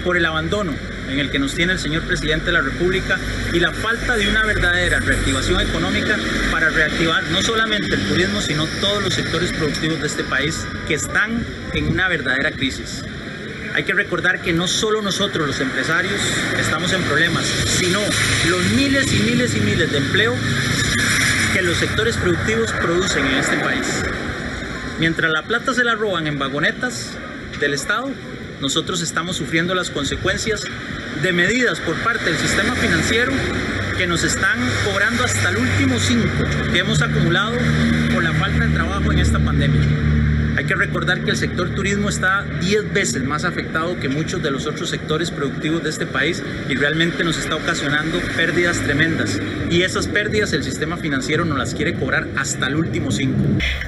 [SPEAKER 12] por el abandono en el que nos tiene el señor presidente de la República y la falta de una verdadera reactivación económica para reactivar no solamente el turismo, sino todos los sectores productivos de este país que están en una verdadera crisis. Hay que recordar que no solo nosotros los empresarios estamos en problemas, sino los miles y miles y miles de empleo que los sectores productivos producen en este país. Mientras la plata se la roban en vagonetas del Estado, nosotros estamos sufriendo las consecuencias de medidas por parte del sistema financiero que nos están cobrando hasta el último 5 que hemos acumulado por la falta de trabajo en esta pandemia. Hay que recordar que el sector turismo está 10 veces más afectado que muchos de los otros sectores productivos de este país y realmente nos está ocasionando pérdidas tremendas. Y esas pérdidas el sistema financiero nos las quiere cobrar hasta el último 5.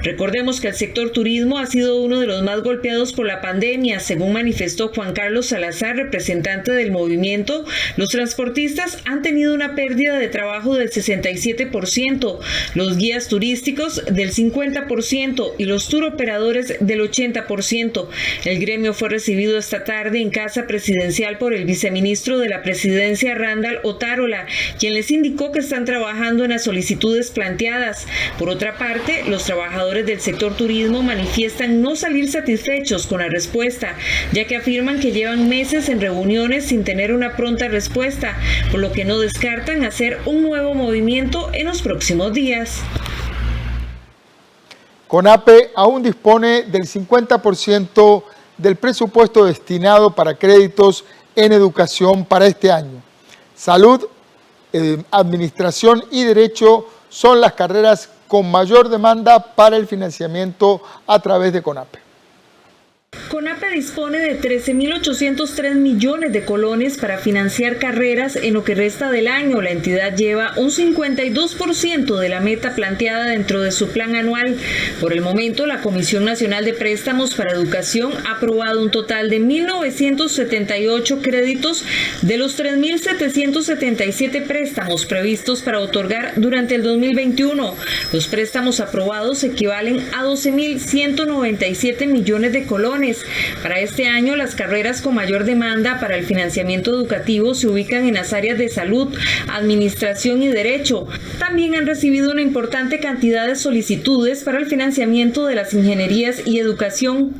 [SPEAKER 7] Recordemos que el sector turismo ha sido uno de los más golpeados por la pandemia, según manifestó Juan Carlos Salazar, representante del movimiento. Los transportistas han tenido una pérdida de trabajo del 67%, los guías turísticos del 50% y los turoperadores del 80%. El gremio fue recibido esta tarde en Casa Presidencial por el viceministro de la Presidencia, Randall Otárola, quien les indicó que están trabajando en las solicitudes planteadas. Por otra parte, los trabajadores del sector turismo manifiestan no salir satisfechos con la respuesta, ya que afirman que llevan meses en reuniones sin tener una pronta respuesta, por lo que no descartan hacer un nuevo movimiento en los próximos días.
[SPEAKER 1] CONAPE aún dispone del 50% del presupuesto destinado para créditos en educación para este año. Salud, administración y derecho son las carreras con mayor demanda para el financiamiento a través de CONAPE.
[SPEAKER 7] CONAPE dispone de 13.803 millones de colones para financiar carreras en lo que resta del año. La entidad lleva un 52% de la meta planteada dentro de su plan anual. Por el momento, la Comisión Nacional de Préstamos para Educación ha aprobado un total de 1.978 créditos de los 3.777 préstamos previstos para otorgar durante el 2021. Los préstamos aprobados equivalen a 12.197 millones de colones. Para este año, las carreras con mayor demanda para el financiamiento educativo se ubican en las áreas de salud, administración y derecho. También han recibido una importante cantidad de solicitudes para el financiamiento de las ingenierías y educación.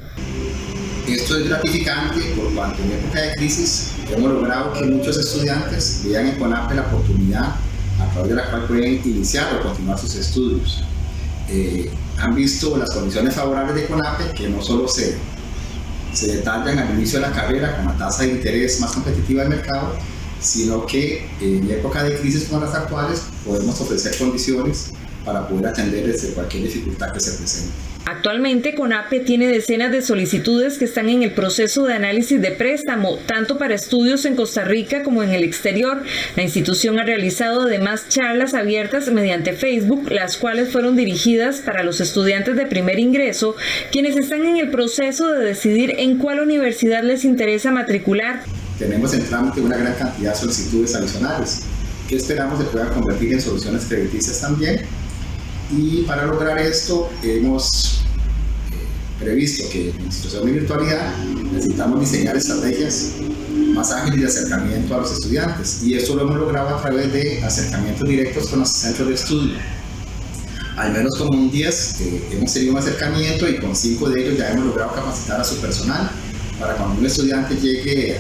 [SPEAKER 13] Esto es gratificante por cuanto en época de crisis hemos logrado que muchos estudiantes vean en CONAPE la oportunidad a través de la cual pueden iniciar o continuar sus estudios. Han visto las condiciones favorables de CONAPE, que no solo se detallan al inicio de la carrera con la tasa de interés más competitiva del mercado, sino que en época de crisis como las actuales podemos ofrecer condiciones para poder atender desde cualquier dificultad que se presente.
[SPEAKER 7] Actualmente, CONAPE tiene decenas de solicitudes que están en el proceso de análisis de préstamo, tanto para estudios en Costa Rica como en el exterior. La institución ha realizado además charlas abiertas mediante Facebook, las cuales fueron dirigidas para los estudiantes de primer ingreso, quienes están en el proceso de decidir en cuál universidad les interesa matricular.
[SPEAKER 13] Tenemos en trámite una gran cantidad de solicitudes adicionales, que esperamos se puedan convertir en soluciones crediticias también. Y para lograr esto hemos previsto que en situación de virtualidad necesitamos diseñar estrategias más ágiles de acercamiento a los estudiantes, y esto lo hemos logrado a través de acercamientos directos con los centros de estudio. Al menos con un 10 hemos tenido un acercamiento, y con 5 de ellos ya hemos logrado capacitar a su personal para cuando un estudiante llegue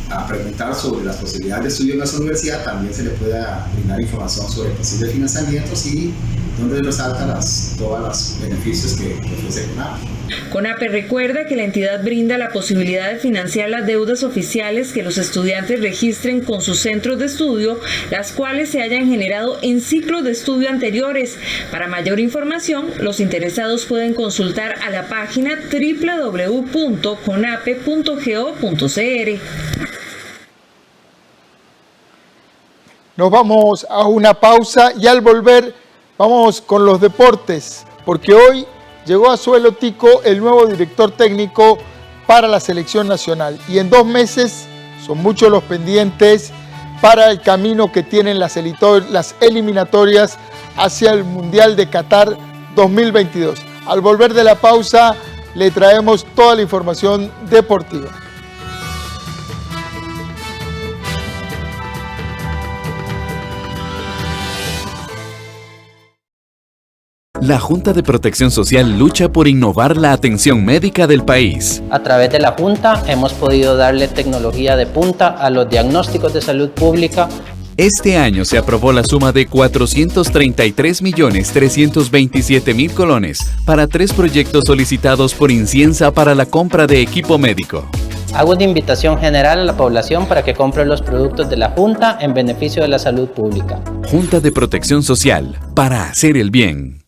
[SPEAKER 13] a preguntar sobre las posibilidades de estudio en nuestra universidad, también se le pueda brindar información sobre posibles financiamientos y donde resalta todos los beneficios que ofrece CONAPE.
[SPEAKER 14] CONAPE recuerda que la entidad brinda la posibilidad de financiar las deudas oficiales que los estudiantes registren con sus centros de estudio, las cuales se hayan generado en ciclos de estudio anteriores. Para mayor información, los interesados pueden consultar a la página www.conape.go.cr.
[SPEAKER 1] Nos vamos a una pausa y al volver vamos con los deportes, porque hoy llegó a Suelo Tico el nuevo director técnico para la selección nacional y en 2 meses son muchos los pendientes para el camino que tienen las eliminatorias hacia el Mundial de Qatar 2022. Al volver de la pausa le traemos toda la información deportiva.
[SPEAKER 27] La Junta de Protección Social lucha por innovar la atención médica del país.
[SPEAKER 15] A través de la Junta hemos podido darle tecnología de punta a los diagnósticos de salud pública.
[SPEAKER 27] Este año se aprobó la suma de 433.327.000 colones para 3 proyectos solicitados por Inciensa para la compra de equipo médico.
[SPEAKER 15] Hago una invitación general a la población para que compre los productos de la Junta en beneficio de la salud pública.
[SPEAKER 27] Junta de Protección Social, para hacer el bien.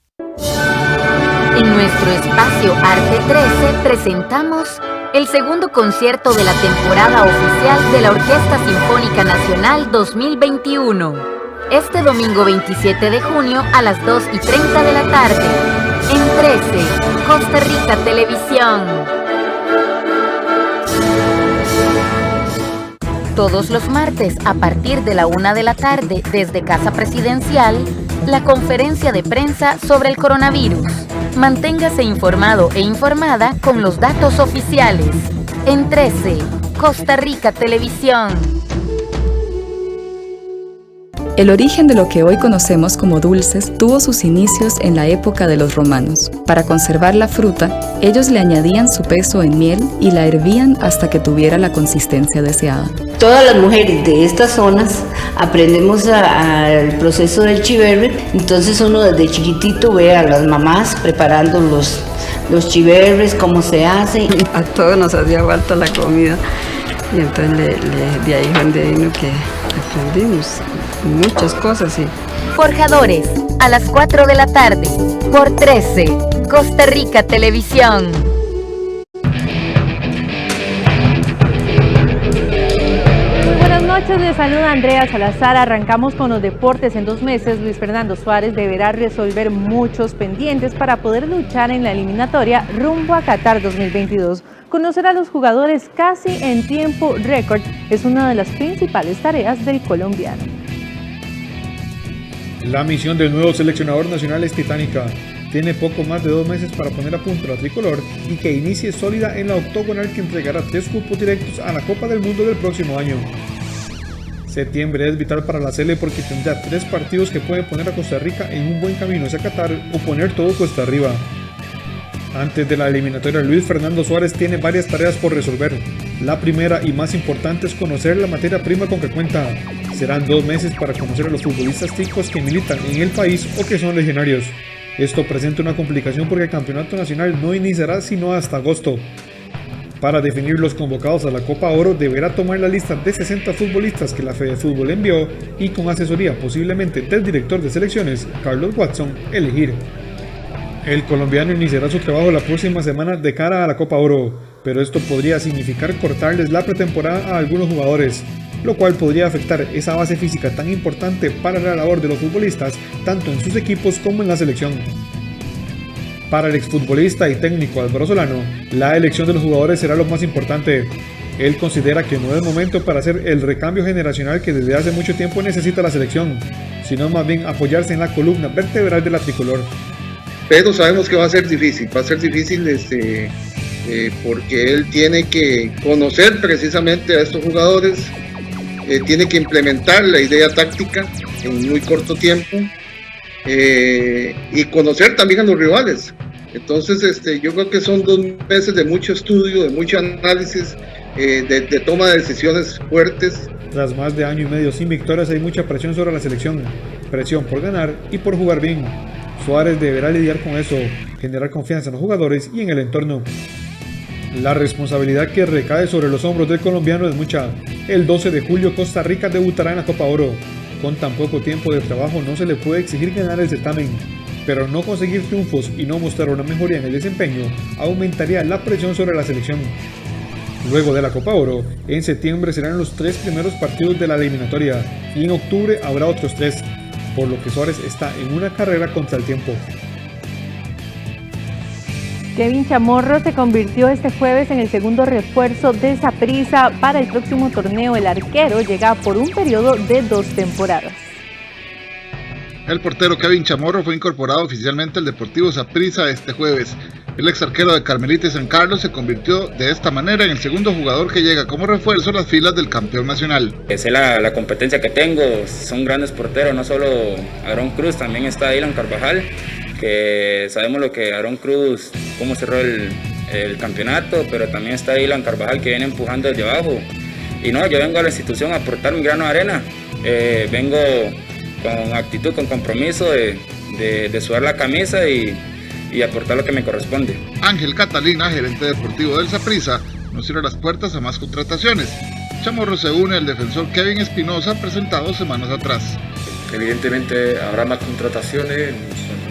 [SPEAKER 25] En nuestro espacio Arte 13 presentamos el segundo concierto de la temporada oficial de la Orquesta Sinfónica Nacional 2021. Este domingo 27 de junio a las 2:30 de la tarde. En 13, Costa Rica Televisión. Todos los martes a partir de la 1 de la tarde desde Casa Presidencial, la conferencia de prensa sobre el coronavirus. Manténgase informado e informada con los datos oficiales. En 13, Costa Rica Televisión.
[SPEAKER 16] El origen de lo que hoy conocemos como dulces tuvo sus inicios en la época de los romanos. Para conservar la fruta, ellos le añadían su peso en miel y la hervían hasta que tuviera la consistencia deseada.
[SPEAKER 17] Todas las mujeres de estas zonas aprendemos al proceso del chiverre, entonces uno desde chiquitito ve a las mamás preparando los chiverres, cómo se hace.
[SPEAKER 18] A todos nos hacía falta la comida y entonces de ahí donde vino que aprendimos muchas cosas. Sí.
[SPEAKER 25] Forjadores, a las 4 de la tarde, por 13, Costa Rica Televisión.
[SPEAKER 19] Buenas noches, les saluda Andrea Salazar. Arrancamos con los deportes. En 2 meses, Luis Fernando Suárez deberá resolver muchos pendientes para poder luchar en la eliminatoria rumbo a Qatar 2022. Conocer a los jugadores casi en tiempo récord es una de las principales tareas del colombiano.
[SPEAKER 20] La misión del nuevo seleccionador nacional es titánica. Tiene poco más de 2 meses para poner a punto la tricolor y que inicie sólida en la octogonal que entregará 3 cupos directos a la Copa del Mundo del próximo año. Septiembre es vital para la Sele porque tendrá 3 partidos que pueden poner a Costa Rica en un buen camino hacia Qatar o poner todo cuesta arriba. Antes de la eliminatoria, Luis Fernando Suárez tiene varias tareas por resolver. La primera y más importante es conocer la materia prima con que cuenta. Serán 2 meses para conocer a los futbolistas ticos que militan en el país o que son legionarios. Esto presenta una complicación porque el campeonato nacional no iniciará sino hasta agosto. Para definir los convocados a la Copa Oro deberá tomar la lista de 60 futbolistas que la Fedefútbol envió y con asesoría posiblemente del director de selecciones, Carlos Watson, elegir. El colombiano iniciará su trabajo la próxima semana de cara a la Copa Oro, pero esto podría significar cortarles la pretemporada a algunos jugadores, lo cual podría afectar esa base física tan importante para la labor de los futbolistas, tanto en sus equipos como en la selección. Para el exfutbolista y técnico Álvaro Solano, la elección de los jugadores será lo más importante. Él considera que no es momento para hacer el recambio generacional que desde hace mucho tiempo necesita la selección, sino más bien apoyarse en la columna vertebral de la tricolor.
[SPEAKER 21] Pero sabemos que va a ser difícil porque él tiene que conocer precisamente a estos jugadores, tiene que implementar la idea táctica en muy corto tiempo y conocer también a los rivales. Entonces yo creo que son 2 meses de mucho estudio, de mucho análisis, de toma de decisiones fuertes.
[SPEAKER 20] Tras más de año y medio sin victorias, hay mucha presión sobre la selección, presión por ganar y por jugar bien. Suárez deberá lidiar con eso, generar confianza en los jugadores y en el entorno. La responsabilidad que recae sobre los hombros del colombiano es mucha. El 12 de julio Costa Rica debutará en la Copa Oro. Con tan poco tiempo de trabajo no se le puede exigir ganar el certamen, pero no conseguir triunfos y no mostrar una mejoría en el desempeño aumentaría la presión sobre la selección. Luego de la Copa Oro, en septiembre serán los 3 primeros partidos de la eliminatoria y en octubre habrá otros 3, por lo que Suárez está en una carrera contra el tiempo.
[SPEAKER 19] Kevin Chamorro se convirtió este jueves en el segundo refuerzo de Saprissa para el próximo torneo. El arquero llega por un periodo de 2 temporadas.
[SPEAKER 21] El portero Kevin Chamorro fue incorporado oficialmente al Deportivo Saprissa este jueves. El ex arquero de Carmelita y San Carlos se convirtió de esta manera en el segundo jugador que llega como refuerzo a las filas del campeón nacional.
[SPEAKER 2] Es la competencia que tengo, son grandes porteros, no solo Aarón Cruz, también está Dylan Carvajal, que sabemos lo que Aarón Cruz, cómo cerró el campeonato, pero también está Dylan Carvajal que viene empujando desde abajo. Y no, yo vengo a la institución a aportar mi grano de arena, vengo con actitud, con compromiso de sudar la camisa y aportar lo que me corresponde.
[SPEAKER 21] Ángel Catalina, gerente deportivo del Saprissa, nos cierra las puertas a más contrataciones. Chamorro se une al defensor Kevin Espinosa, presentado semanas atrás.
[SPEAKER 5] Evidentemente habrá más contrataciones,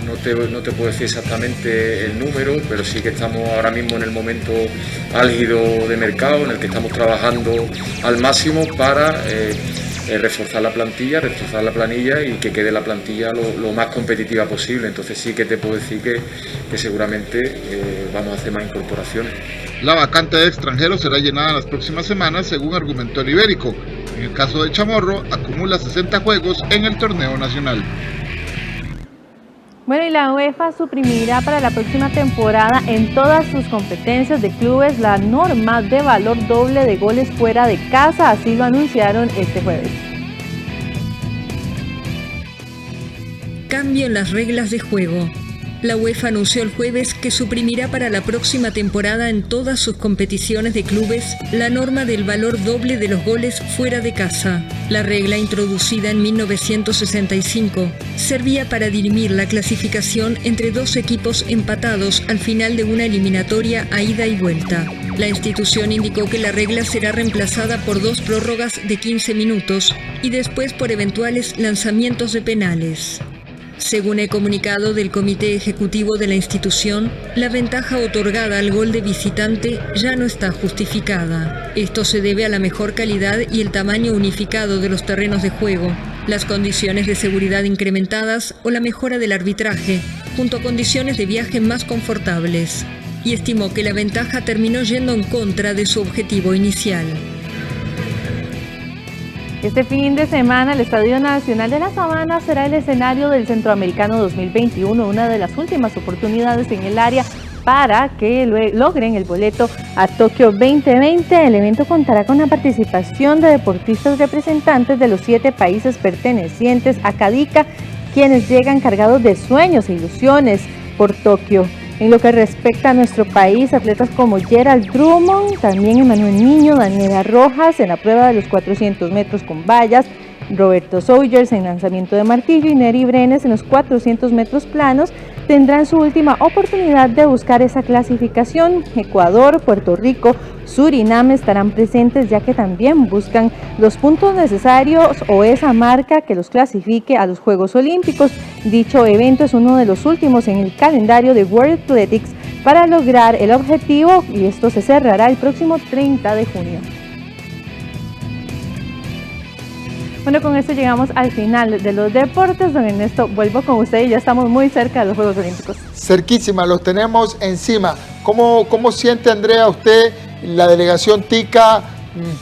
[SPEAKER 5] no te puedo decir exactamente el número, pero sí que estamos ahora mismo en el momento álgido de mercado en el que estamos trabajando al máximo para reforzar la plantilla, reforzar la planilla y que quede la plantilla lo más competitiva posible. Entonces sí que te puedo decir que seguramente vamos a hacer más incorporaciones.
[SPEAKER 21] La vacante de extranjeros será llenada en las próximas semanas, según argumentó el Ibérico. En el caso de Chamorro, acumula 60 juegos en el torneo nacional.
[SPEAKER 19] Bueno, y la UEFA suprimirá para la próxima temporada en todas sus competencias de clubes la norma de valor doble de goles fuera de casa, así lo anunciaron este jueves.
[SPEAKER 6] Cambio en las reglas de juego. La UEFA anunció el jueves que suprimirá para la próxima temporada en todas sus competiciones de clubes la norma del valor doble de los goles fuera de casa. La regla, introducida en 1965, servía para dirimir la clasificación entre 2 equipos empatados al final de una eliminatoria a ida y vuelta. La institución indicó que la regla será reemplazada por 2 prórrogas de 15 minutos y después por eventuales lanzamientos de penales. Según el comunicado del Comité Ejecutivo de la institución, la ventaja otorgada al gol de visitante ya no está justificada. Esto se debe a la mejor calidad y el tamaño unificado de los terrenos de juego, las condiciones de seguridad incrementadas o la mejora del arbitraje, junto a condiciones de viaje más confortables. Y estimó que la ventaja terminó yendo en contra de su objetivo inicial.
[SPEAKER 19] Este fin de semana, el Estadio Nacional de La Sabana será el escenario del Centroamericano 2021, una de las últimas oportunidades en el área para que logren el boleto a Tokio 2020. El evento contará con la participación de deportistas representantes de los 7 países pertenecientes a CADICA, quienes llegan cargados de sueños e ilusiones por Tokio. En lo que respecta a nuestro país, atletas como Gerald Drummond, también Emanuel Niño, Daniela Rojas en la prueba de los 400 metros con vallas, Roberto Sawyers en lanzamiento de martillo y Neri Brenes en los 400 metros planos tendrán su última oportunidad de buscar esa clasificación. Ecuador, Puerto Rico, Surinam estarán presentes, ya que también buscan los puntos necesarios o esa marca que los clasifique a los Juegos Olímpicos. Dicho evento es uno de los últimos en el calendario de World Athletics para lograr el objetivo, y esto se cerrará el próximo 30 de junio. Bueno, con esto llegamos al final de los deportes. Don Ernesto, vuelvo con usted y ya estamos muy cerca de los Juegos Olímpicos.
[SPEAKER 1] Cerquísima, los tenemos encima. ¿Cómo siente, Andrea, usted, la delegación TICA,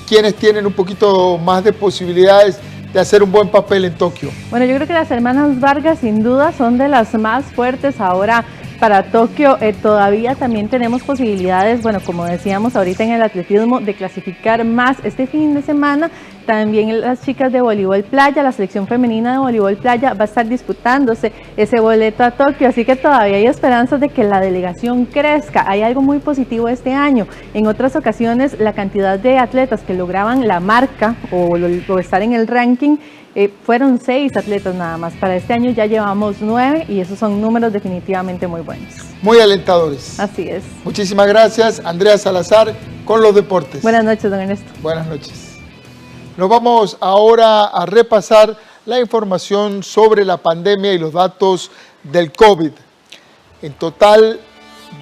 [SPEAKER 1] quienes tienen un poquito más de posibilidades de hacer un buen papel en Tokio?
[SPEAKER 19] Bueno, yo creo que las hermanas Vargas sin duda son de las más fuertes ahora para Tokio. Todavía también tenemos posibilidades, bueno, como decíamos ahorita en el atletismo, de clasificar más este fin de semana. También las chicas de voleibol playa, la selección femenina de voleibol playa va a estar disputándose ese boleto a Tokio, así que todavía hay esperanzas de que la delegación crezca. Hay algo muy positivo este año. En otras ocasiones la cantidad de atletas que lograban la marca o estar en el ranking fueron 6 atletas nada más. Para este año ya llevamos 9 y esos son números definitivamente muy buenos.
[SPEAKER 1] Muy alentadores.
[SPEAKER 19] Así es.
[SPEAKER 1] Muchísimas gracias, Andrea Salazar, con los deportes.
[SPEAKER 19] Buenas noches, don Ernesto.
[SPEAKER 1] Buenas noches. Nos vamos ahora a repasar la información sobre la pandemia y los datos del COVID. En total,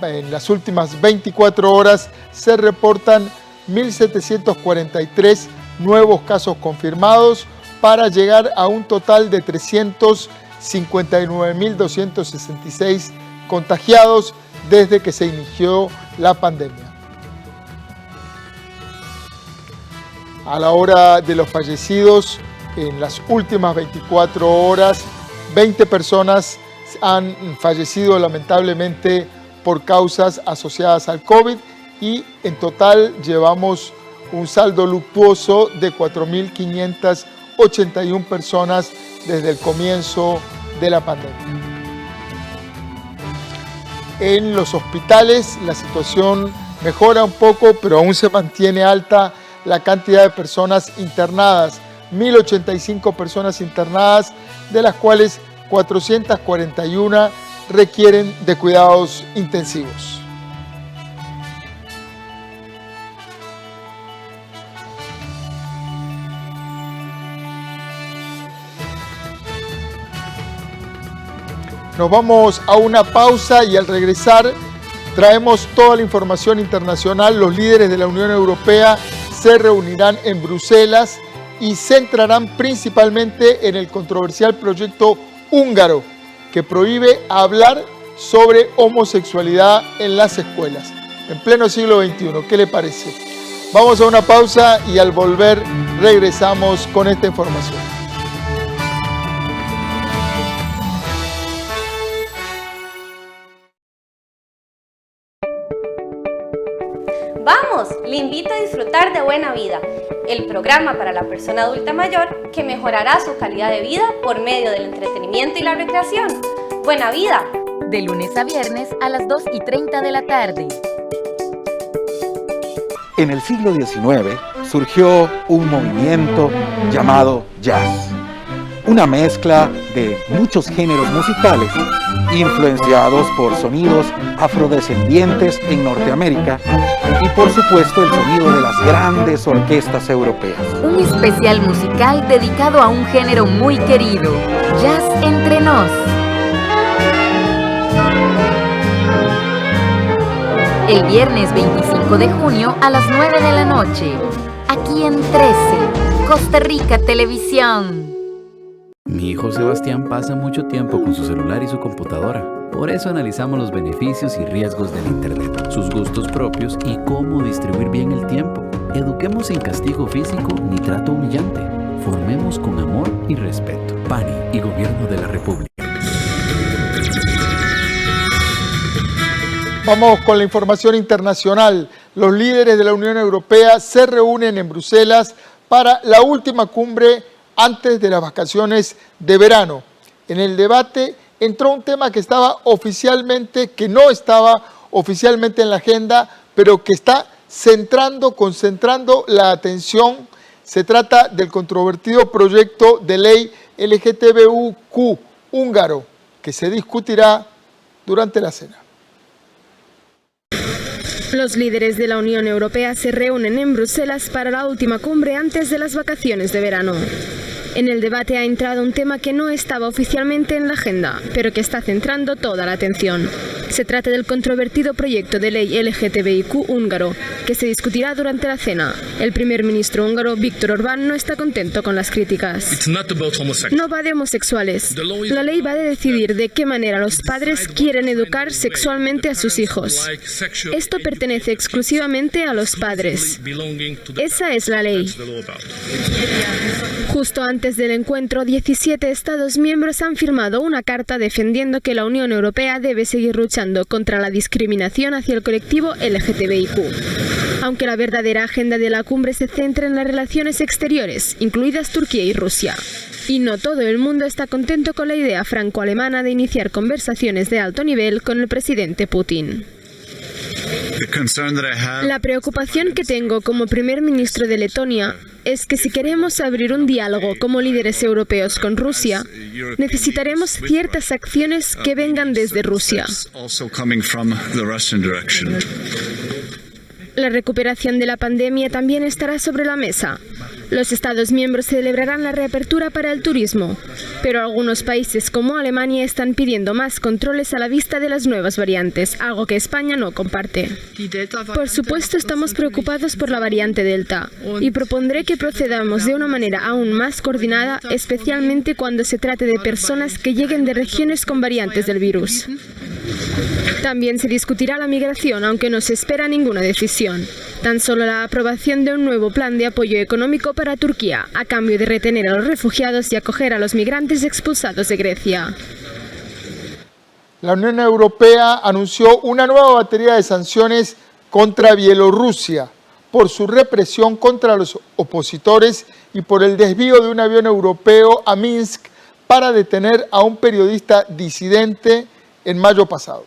[SPEAKER 1] en las últimas 24 horas se reportan 1.743 nuevos casos confirmados para llegar a un total de 359.266 contagiados desde que se inició la pandemia. A la hora de los fallecidos, en las últimas 24 horas, 20 personas han fallecido lamentablemente por causas asociadas al COVID y en total llevamos un saldo luctuoso de 4.581 personas desde el comienzo de la pandemia. En los hospitales la situación mejora un poco, pero aún se mantiene alta la cantidad de personas internadas, 1.085 personas internadas, de las cuales 441 requieren de cuidados intensivos. Nos vamos a una pausa y al regresar traemos toda la información internacional. Los líderes de la Unión Europea se reunirán en Bruselas y centrarán principalmente en el controversial proyecto húngaro que prohíbe hablar sobre homosexualidad en las escuelas en pleno siglo XXI. ¿Qué le parece? Vamos a una pausa y al volver regresamos con esta información.
[SPEAKER 3] Vamos, le invito a disfrutar de Buena Vida, el programa para la persona adulta mayor que mejorará su calidad de vida por medio del entretenimiento y la recreación. Buena Vida.
[SPEAKER 25] De lunes a viernes a las 2:30 de la tarde.
[SPEAKER 4] En el siglo XIX surgió un movimiento llamado jazz, una mezcla de muchos géneros musicales influenciados por sonidos afrodescendientes en Norteamérica y por supuesto el sonido de las grandes orquestas europeas.
[SPEAKER 25] Un especial musical dedicado a un género muy querido, Jazz Entre Nos. El viernes 25 de junio a las 9 de la noche, aquí en 13, Costa Rica Televisión.
[SPEAKER 8] Mi hijo Sebastián pasa mucho tiempo con su celular y su computadora. Por eso analizamos los beneficios y riesgos del Internet, sus gustos propios y cómo distribuir bien el tiempo. Eduquemos sin castigo físico ni trato humillante. Formemos con amor y respeto. PANI y Gobierno de la República.
[SPEAKER 1] Vamos con la información internacional. Los líderes de la Unión Europea se reúnen en Bruselas para la última cumbre antes de las vacaciones de verano. En el debate entró un tema que no estaba oficialmente en la agenda, pero que está concentrando la atención. Se trata del controvertido proyecto de ley LGTBIQ húngaro, que se discutirá durante la cena.
[SPEAKER 22] Los líderes de la Unión Europea se reúnen en Bruselas para la última cumbre antes de las vacaciones de verano. En el debate ha entrado un tema que no estaba oficialmente en la agenda, pero que está centrando toda la atención. Se trata del controvertido proyecto de ley LGTBIQ húngaro, que se discutirá durante la cena. El primer ministro húngaro, Viktor Orbán, no está contento con las críticas. No va de homosexuales. La ley va de decidir de qué manera los padres quieren educar sexualmente a sus hijos. Esto pertenece exclusivamente a los padres. Esa es la ley. Justo antes del encuentro, 17 Estados miembros han firmado una carta defendiendo que la Unión Europea debe seguir luchando luchando contra la discriminación hacia el colectivo LGTBIQ. Aunque la verdadera agenda de la cumbre se centra en las relaciones exteriores, incluidas Turquía y Rusia. Y no todo el mundo está contento con la idea franco-alemana de iniciar conversaciones de alto nivel con el presidente Putin. La preocupación que tengo como primer ministro de Letonia es que si queremos abrir un diálogo como líderes europeos con Rusia, necesitaremos ciertas acciones que vengan desde Rusia. La recuperación de la pandemia también estará sobre la mesa. Los Estados miembros celebrarán la reapertura para el turismo, pero algunos países como Alemania están pidiendo más controles a la vista de las nuevas variantes, algo que España no comparte. Por supuesto, estamos preocupados por la variante Delta y propondré que procedamos de una manera aún más coordinada, especialmente cuando se trate de personas que lleguen de regiones con variantes del virus. También se discutirá la migración, aunque no se espera ninguna decisión. Tan solo la aprobación de un nuevo plan de apoyo económico para Turquía, a cambio de retener a los refugiados y acoger a los migrantes expulsados de Grecia.
[SPEAKER 1] La Unión Europea anunció una nueva batería de sanciones contra Bielorrusia por su represión contra los opositores y por el desvío de un avión europeo a Minsk para detener a un periodista disidente en mayo pasado.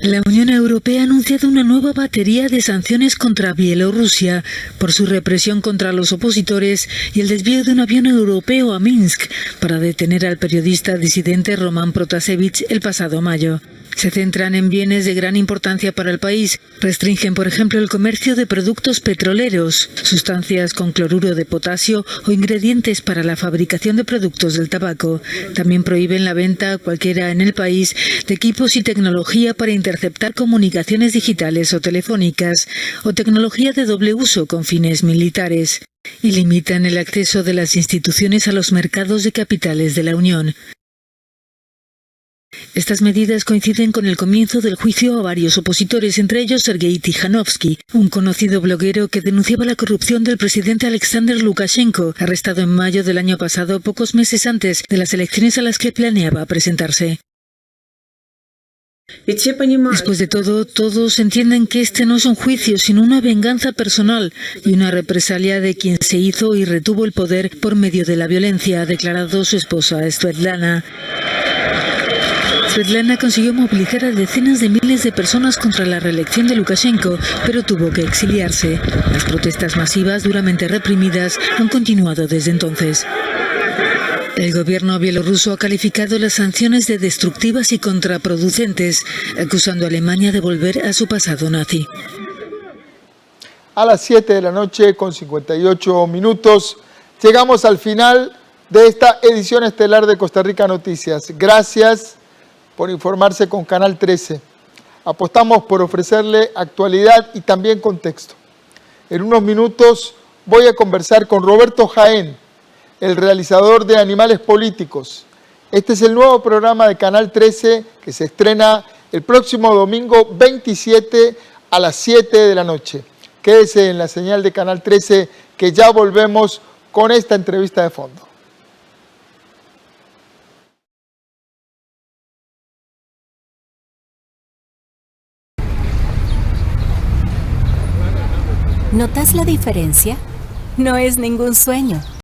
[SPEAKER 9] La Unión Europea ha anunciado una nueva batería de sanciones contra Bielorrusia por su represión contra los opositores y el desvío de un avión europeo a Minsk para detener al periodista disidente Roman Protasevich el pasado mayo. Se centran en bienes de gran importancia para el país. Restringen, por ejemplo, el comercio de productos petroleros, sustancias con cloruro de potasio o ingredientes para la fabricación de productos del tabaco. También prohíben la venta a cualquiera en el país de equipos y tecnología para interceptar comunicaciones digitales o telefónicas o tecnología de doble uso con fines militares. Y limitan el acceso de las instituciones a los mercados de capitales de la Unión. Estas medidas coinciden con el comienzo del juicio a varios opositores, entre ellos Sergei Tikhanovsky, un conocido bloguero que denunciaba la corrupción del presidente Alexander Lukashenko, arrestado en mayo del año pasado, pocos meses antes de las elecciones a las que planeaba presentarse. Después de todo, todos entienden que este no es un juicio, sino una venganza personal y una represalia de quien se hizo y retuvo el poder por medio de la violencia, ha declarado su esposa Svetlana. Svetlana consiguió movilizar a decenas de miles de personas contra la reelección de Lukashenko, pero tuvo que exiliarse. Las protestas masivas, duramente reprimidas, han continuado desde entonces. El gobierno bielorruso ha calificado las sanciones de destructivas y contraproducentes, acusando a Alemania de volver a su pasado nazi.
[SPEAKER 1] A las 7 de la noche con 58 minutos, llegamos al final de esta edición estelar de Costa Rica Noticias. Gracias por informarse con Canal 13. Apostamos por ofrecerle actualidad y también contexto. En unos minutos voy a conversar con Roberto Jaén, el realizador de Animales Políticos. Este es el nuevo programa de Canal 13 que se estrena el próximo domingo 27 a las 7 de la noche. Quédese en la señal de Canal 13 que ya volvemos con esta entrevista de fondo.
[SPEAKER 25] ¿Notas la diferencia? No es ningún sueño.